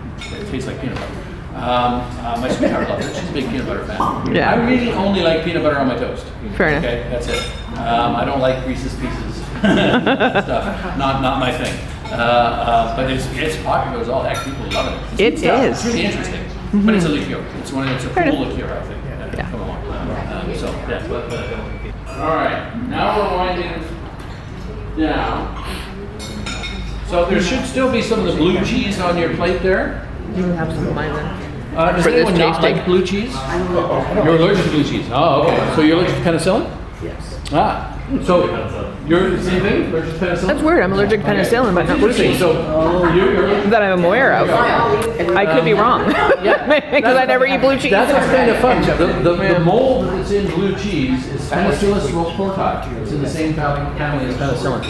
tastes like peanut butter. My sweetheart loves it. She's a big peanut butter fan. Yeah. I really only like peanut butter on my toast. Fair enough. Okay, that's it. I don't like Reese's Pieces stuff. Not my thing. But it's popular as all heck. People love it. It is. It's really interesting. But it's a liqueur. It's a cool liqueur, I think. Yeah. Come along. All right. Now we're winding down. So there should still be some of the blue cheese on your plate there. You can have some of mine then. Does For this anyone not tasting. like blue cheese? You're allergic to blue cheese. Oh, okay. So you're allergic to penicillin? Yes. So you're the same thing? Allergic to penicillin? That's weird. I'm allergic to penicillin, but not blue Interesting. cheese. So you're allergic. That I'm aware of. I could be wrong. Because I never eat blue cheese. That's what's kind of fun. The mold that's in blue cheese is Penicillus roqueforti. It's in the same family as penicillin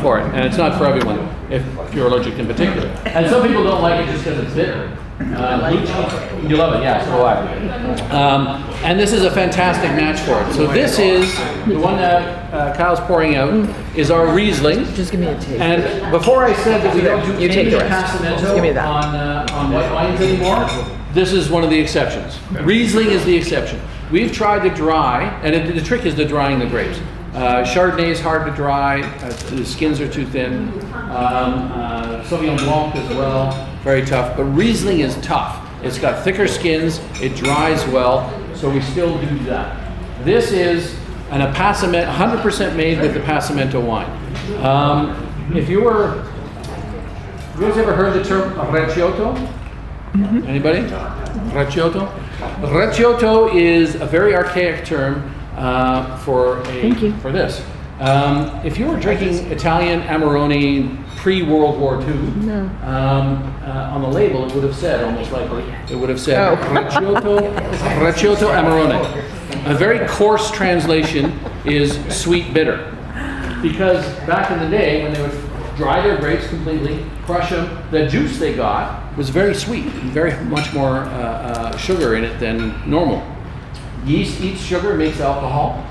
for it. And it's not for everyone, if you're allergic in particular. And some people don't like it just because it's bitter. Blue cheese. You love it, yeah, so do I. And this is a fantastic match for it. So this is the one that Kyle's pouring out is our Riesling. Just give me a taste. And before I said that we don't do You take any the rest. Passamento Just give me that. on white wines anymore, this is one of the exceptions. Riesling is the exception. We've tried to dry, and the trick is the drying the grapes. Chardonnay is hard to dry, the skins are too thin. Sauvignon Blanc as well, very tough. But Riesling is tough. It's got thicker skins, it dries well, so we still do that. This is an Passamento, 100% made with the Passamento wine. If you guys ever heard the term Recioto? Anybody? Recioto? Recioto is a very archaic term for this. If you were drinking Italian Amarone pre-World War II, on the label it would have said, almost likely, it would have said Recioto Amarone. A very coarse translation is sweet bitter. Because back in the day, when they would dry their grapes completely, crush them, the juice they got was very sweet, very much more sugar in it than normal. Yeast eats sugar, makes alcohol.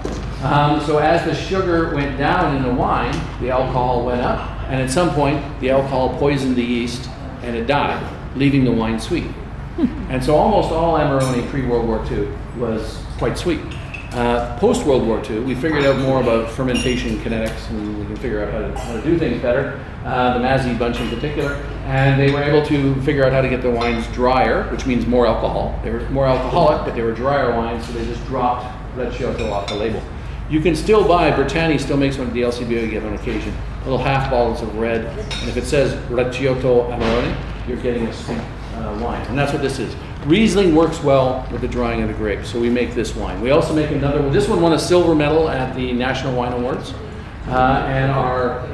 So as the sugar went down in the wine, the alcohol went up, and at some point, the alcohol poisoned the yeast, and it died, leaving the wine sweet. And so almost all Amarone pre-World War II was quite sweet. Post-World War II, we figured out more about fermentation kinetics, and we can figure out how to do things better, the Mazzi bunch in particular, and they were able to figure out how to get the wines drier, which means more alcohol. They were more alcoholic, but they were drier wines, so they just dropped Recioto off the label. You can still buy, Bertani still makes one at the LCBO you get on occasion, little half bottles of red, and if it says Recioto Amarone, you're getting a sweet wine, and that's what this is. Riesling works well with the drying of the grapes, so we make this wine. We also make another one. This one won a silver medal at the National Wine Awards, and our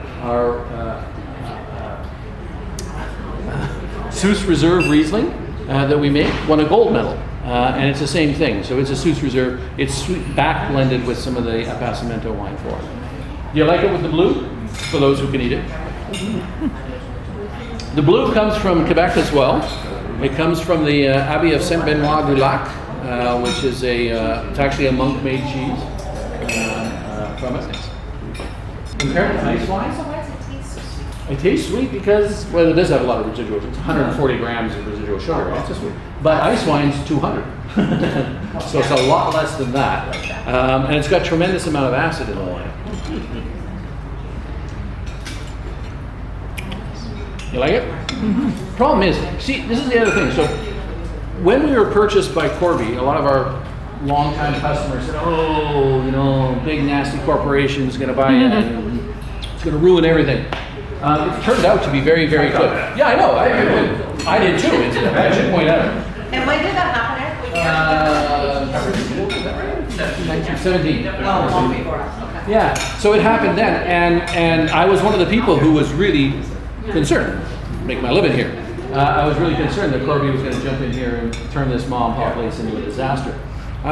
Seuss Reserve Riesling that we make won a gold medal, and it's the same thing. So it's a Seuss Reserve. It's sweet, back blended with some of the Passamento wine for it. Do you like it with the blue? For those who can eat it. The blue comes from Quebec as well. It comes from the Abbey of Saint Benoit du Lac, which is it's actually a monk-made cheese from it. Compared to ice wine, So why does it taste so sweet? it tastes sweet because, well, it does have a lot of residual. It's 140 grams of residual sugar. It's just sweet. But ice wine's 200. So it's a lot less than that. And it's got tremendous amount of acid in the wine. You like it? Problem is, see, this is the other thing. So when we were purchased by Corby, a lot of our longtime customers said, oh, big nasty corporation is going to buy it and it's going to ruin everything. It turned out to be very, very good. Yeah, I know. I did too. I should point out. And when did that happen? 1917. Oh, long before us, okay. Yeah, so it happened then, and I was one of the people who was really concerned, make my living here. I was really concerned that Corby was going to jump in here and turn this mom and pop place into a disaster.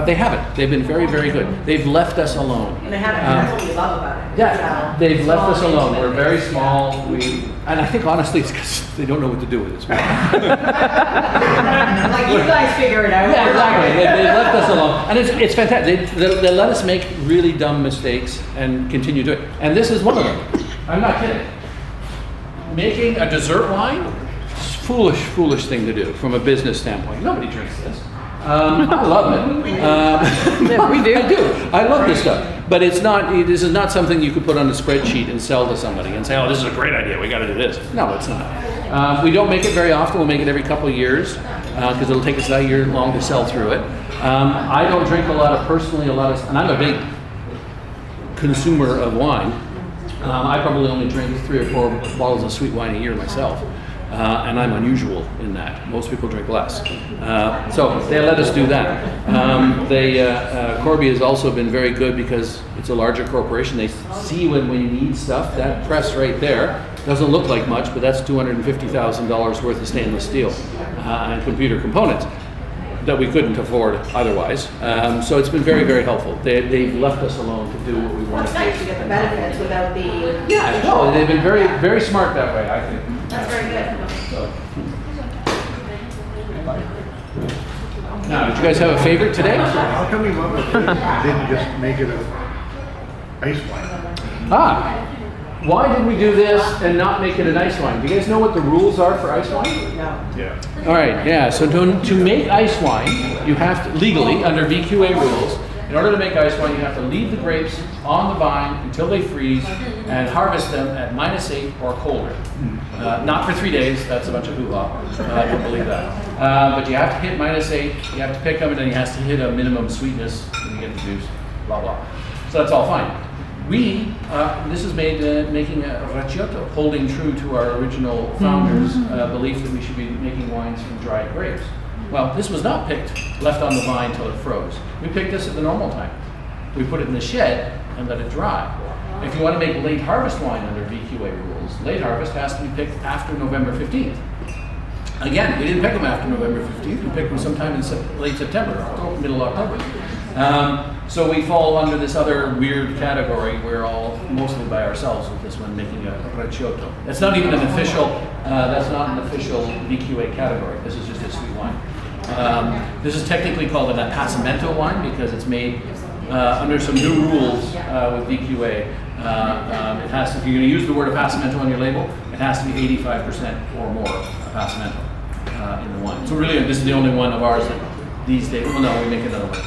They haven't. They've been very, very good. They've left us alone. And they haven't, that's what we love about it. Yeah, they've left us alone. We're very small. And I think honestly it's because they don't know what to do with us. Like you guys figure it out. Yeah, exactly. They left us alone, and it's fantastic. They let us make really dumb mistakes and continue to do it. And this is one of them. I'm not kidding. Making a dessert wine, foolish thing to do from a business standpoint. Nobody drinks this. I love it. Yeah, we do. I do. I love this stuff. But it's not. This is not something you could put on a spreadsheet and sell to somebody and say, "Oh, this is a great idea. We got to do this." No, it's not. We don't make it very often. We'll make it every couple of years because it'll take us about a year long to sell through it. I don't drink and I'm a big consumer of wine. I probably only drink 3 or 4 bottles of sweet wine a year myself. And I'm unusual in that. Most people drink less. So they let us do that. Corby has also been very good because it's a larger corporation. They see when we need stuff. That press right there doesn't look like much, but that's $250,000 worth of stainless steel and computer components that we couldn't afford otherwise. So it's been very, very helpful. They've left us alone to do what we want It's to do. nice to get the benefits without the. Yeah, no, they've been very, very smart that way, I think. That's very good. So. Now, did you guys have a favorite today? How come you went with this and didn't just make it a ice wine? Why did we do this and not make it an ice wine? Do you guys know what the rules are for ice wine? Yeah. All right, yeah, so to make ice wine, you have to, legally, under VQA rules, in order to make ice wine, you have to leave the grapes on the vine until they freeze and harvest them at -8 or colder. Not for 3 days, that's a bunch of hoo-ha. I don't believe that. But you have to hit -8, you have to pick them, and then you have to hit a minimum sweetness, and you get the juice, blah, blah. So that's all fine. This is making a racciotto, holding true to our original founders' belief that we should be making wines from dried grapes. Well, this was not picked, left on the vine till it froze. We picked this at the normal time. We put it in the shed and let it dry. If you want to make late harvest wine under VQA rules, late harvest has to be picked after November 15th. Again, we didn't pick them after November 15th. We picked them sometime in late September, middle October. So we fall under this other weird category. We're all mostly by ourselves with this one, making a racciotto. That's not even an official. That's not an official VQA category. This is just a sweet wine. This is technically called an appassimento wine because it's made under some new rules with VQA. It has to, if you're going to use the word appassimento on your label, it has to be 85% or more appassimento in the wine. So really, this is the only one of ours that these days. Well, no, we make another one.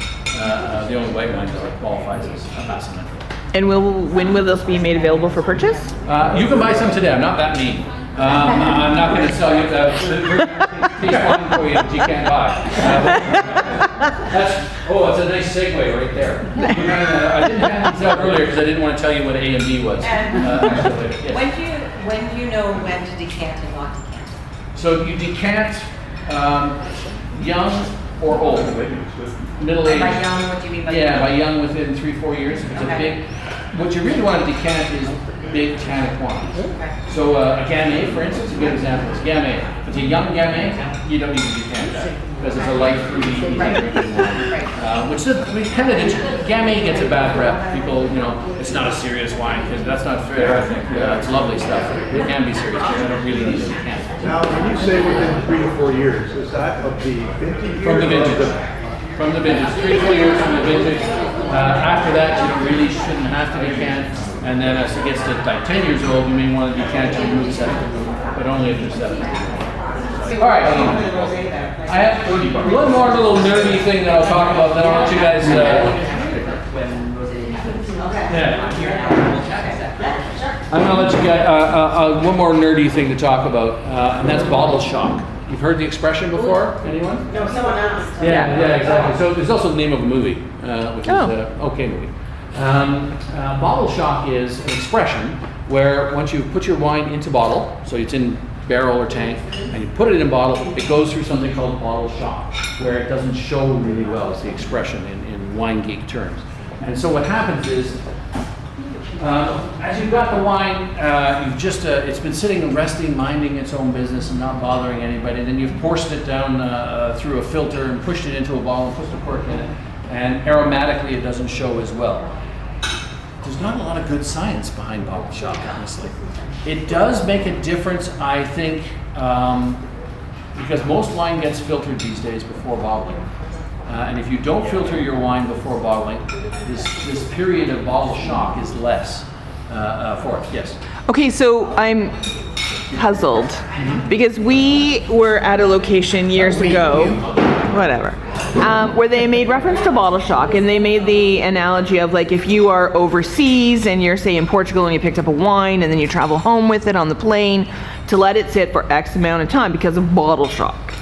The only white wine that qualifies as appassimento. And when will this be made available for purchase? You can buy some today. I'm not that mean. I'm not going to sell you that. Taste wine for you that you can't buy. That's a nice segue right there. I didn't hand these out earlier because I didn't want to tell you what A and B was. Yes. When do you know when to decant and not decant? So you decant young or old, middle age. By young, what do you mean by Yeah, young? by young within 3-4 years. If it's a big. What you really want to decant is big tannic wines. Okay. So a Gamay, for instance, a good example is Gamay. If it's a young Gamay, you don't need to decant that because it's a light, fruity, easy drinking wine. Which kind of Gamay gets a bad rep. People, it's not a serious wine because that's not fair. I think it's lovely stuff. It can be serious, but you don't really need to decant. Now, when you say within 3 to 4 years, is that of the vintage? From the vintage. From the vintage. 3 to 4 years from the vintage. After that, you really shouldn't have to decant. And then as it gets to like 10 years old, you may want to decant to remove 7, but only if you're 7. All right. I have one more little nerdy thing that I'll talk about. Then I'll let you guys. I'm going to let you guys. One more nerdy thing to talk about, and that's bottle shock. You've heard the expression before? Anyone? No, someone asked. Yeah, exactly. So there's also the name of a movie, which is an okay movie. Bottle shock is an expression where once you put your wine into bottle, so it's in barrel or tank, and you put it in bottle, it goes through something called bottle shock, where it doesn't show really well, is the expression in wine geek terms. And so what happens is, as you've got the wine, it's been sitting and resting, minding its own business and not bothering anybody, and then you've forced it down through a filter and pushed it into a bottle and pushed the cork in it, and aromatically it doesn't show as well. There's not a lot of good science behind bottle shock, honestly. It does make a difference, I think, because most wine gets filtered these days before bottling. And if you don't filter your wine before bottling, this period of bottle shock is less for it. Yes? Okay, so I'm puzzled because we were at a location years ago, whatever, where they made reference to bottle shock, and they made the analogy of like if you are overseas and you're say in Portugal and you picked up a wine and then you travel home with it on the plane, to let it sit for X amount of time because of bottle shock.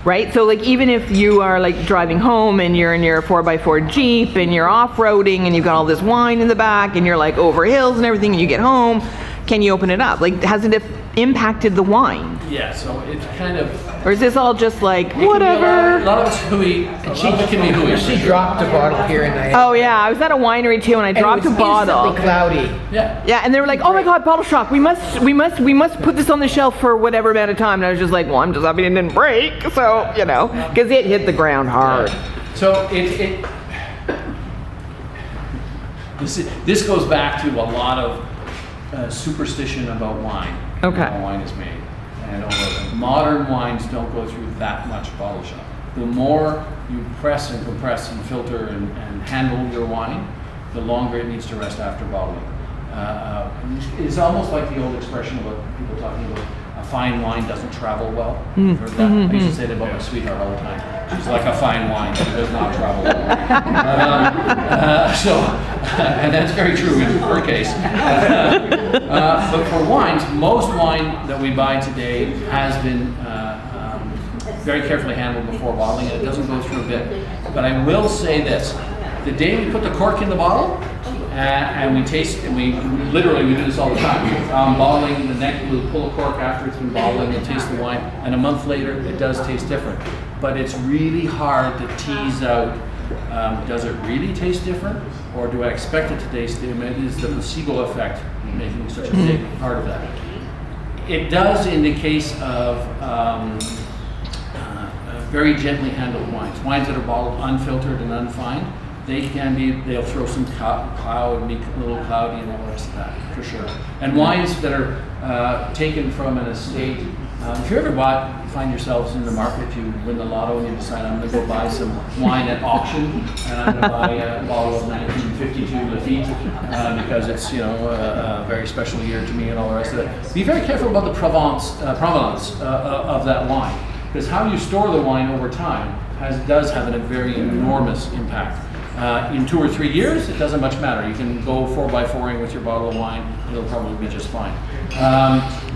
Right? So like even if you are like driving home and you're in your 4x4 Jeep and you're off-roading and you've got all this wine in the back and you're like over hills and everything and you get home, can you open it up? Like has it impacted the wine? Yeah, so it's kind of... Or is this all just like, whatever? A lot of it's hooey. A lot of it can be hooey. She dropped a bottle here in Niagara. Oh yeah, I was at a winery too and I dropped a bottle. It was cloudy. Yeah. Yeah, and they were like, "Oh my God, bottle shock! We must put this on the shelf for whatever amount of time." And I was just like, "Well, I'm just happy it didn't break." So because it hit the ground hard. Yeah. So this goes back to a lot of superstition about wine. Okay. How wine is made, and although modern wines don't go through that much bottle shock. the more you press and compress and filter and handle your wine, the longer it needs to rest after bottling. It's almost like the old expression about people talking about a fine wine doesn't travel well. Heard that? I used to say that about my sweetheart all the time. She's like a fine wine; she does not travel well. And that's very true in her case. But for wines, most wine that we buy today has been very carefully handled before bottling, and it doesn't go through a bit. But I will say this: the day we put the cork in the bottle, and we taste, and we do this all the time. Bottling the neck, we'll pull a cork after it's been bottled and taste the wine, and a month later it does taste different. But it's really hard to tease out, does it really taste different, or do I expect it to taste different? Is the placebo effect making such a big part of that? It does in the case of very gently handled wines that are bottled unfiltered and unfined. They'll throw some cloud and be a little cloudy and all the rest of that, for sure. And wines that are taken from an estate, if you ever find yourselves in the market, you win the lotto and you decide, I'm going to go buy some wine at auction, and I'm going to buy a bottle of 1952 Lafite because it's a very special year to me and all the rest of it. Be very careful about the provenance of that wine, because how you store the wine over time does have a very enormous impact. In 2 or 3 years, it doesn't much matter. You can go 4x4ing with your bottle of wine, it'll probably be just fine.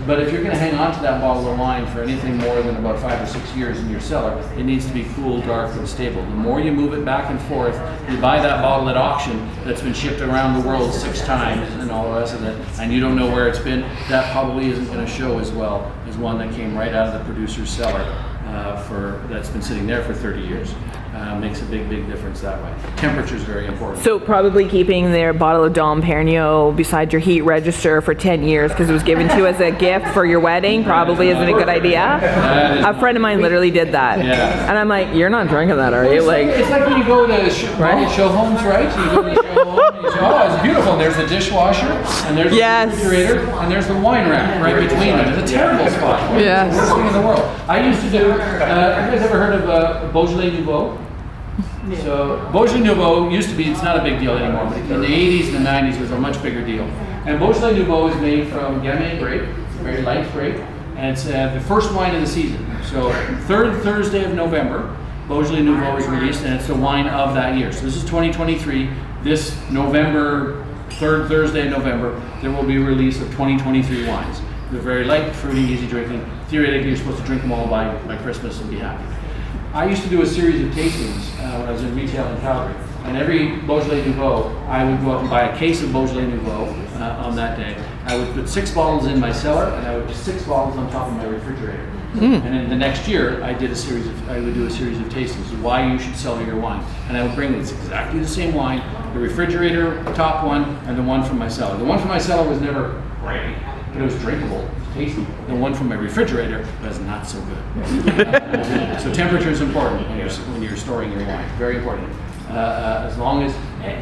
But if you're going to hang on to that bottle of wine for anything more than about 5 or 6 years in your cellar, it needs to be cool, dark, and stable. The more you move it back and forth, you buy that bottle at auction that's been shipped around the world 6 times and all the rest of it, and you don't know where it's been, that probably isn't going to show as well as one that came right out of the producer's cellar that's been sitting there for 30 years. Makes a big difference that way. Temperature is very important. So probably keeping their bottle of Dom Perignon beside your heat register for 10 years because it was given to you as a gift for your wedding probably isn't a good idea. A friend of mine literally did that. Yeah. And I'm like, you're not drinking that, are you? It's like when you go to show homes, right? You go to the show home and you say, oh, it's beautiful. And there's the dishwasher, and there's the refrigerator, and there's the wine rack right between them. It's a terrible spot. Yes. It's the worst thing in the world. I used to do, have you guys ever heard of Beaujolais Nouveau? So Beaujolais Nouveau used to be, it's not a big deal anymore, but in the 80s and the 90s it was a much bigger deal. And Beaujolais Nouveau is made from Gamay grape, it's a very light grape, and it's the first wine of the season. So 3rd Thursday of November, Beaujolais Nouveau is released, and it's the wine of that year. So this is 2023. This November, 3rd Thursday of November, there will be a release of 2023 wines. They're very light, fruity, easy drinking. Theoretically, you're supposed to drink them all by Christmas and be happy. I used to do a series of tastings when I was in retail in Calgary, and every Beaujolais Nouveau, I would go out and buy a case of Beaujolais Nouveau on that day. I would put 6 bottles in my cellar, and I would put 6 bottles on top of my refrigerator. And then the next year, I would do a series of tastings, why you should sell your wine. And I would bring exactly the same wine, the refrigerator top one, and the one from my cellar. The one from my cellar was never great, but it was drinkable. Tasty. The one from my refrigerator was not so good. So temperature is important when you're storing your wine. Very important. As long as,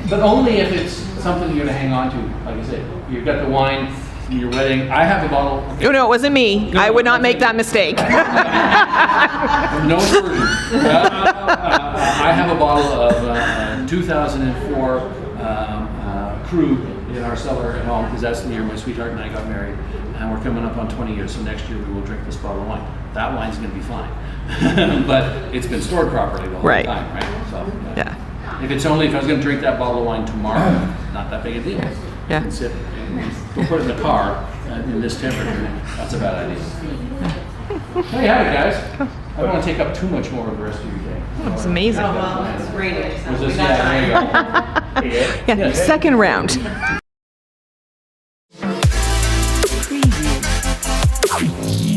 but only if it's something you're going to hang on to. Like I said, you've got the wine from your wedding. I have a bottle. Oh no, it wasn't me. I would not make that mistake. No version. I have a bottle of 2004 Krug in our cellar at home because that's the year my sweetheart and I got married. And we're coming up on 20 years, so next year we will drink this bottle of wine. That wine's going to be fine. But it's been stored properly the whole time, right? So, if I was going to drink that bottle of wine tomorrow, not that big a deal. Yeah. We'll put it in the car in this temperature. That's a bad idea. There you have it, guys. I don't want to take up too much more of the rest of your day. It's amazing. Oh, well, it's great. Was this, there you go. Second round. Preview.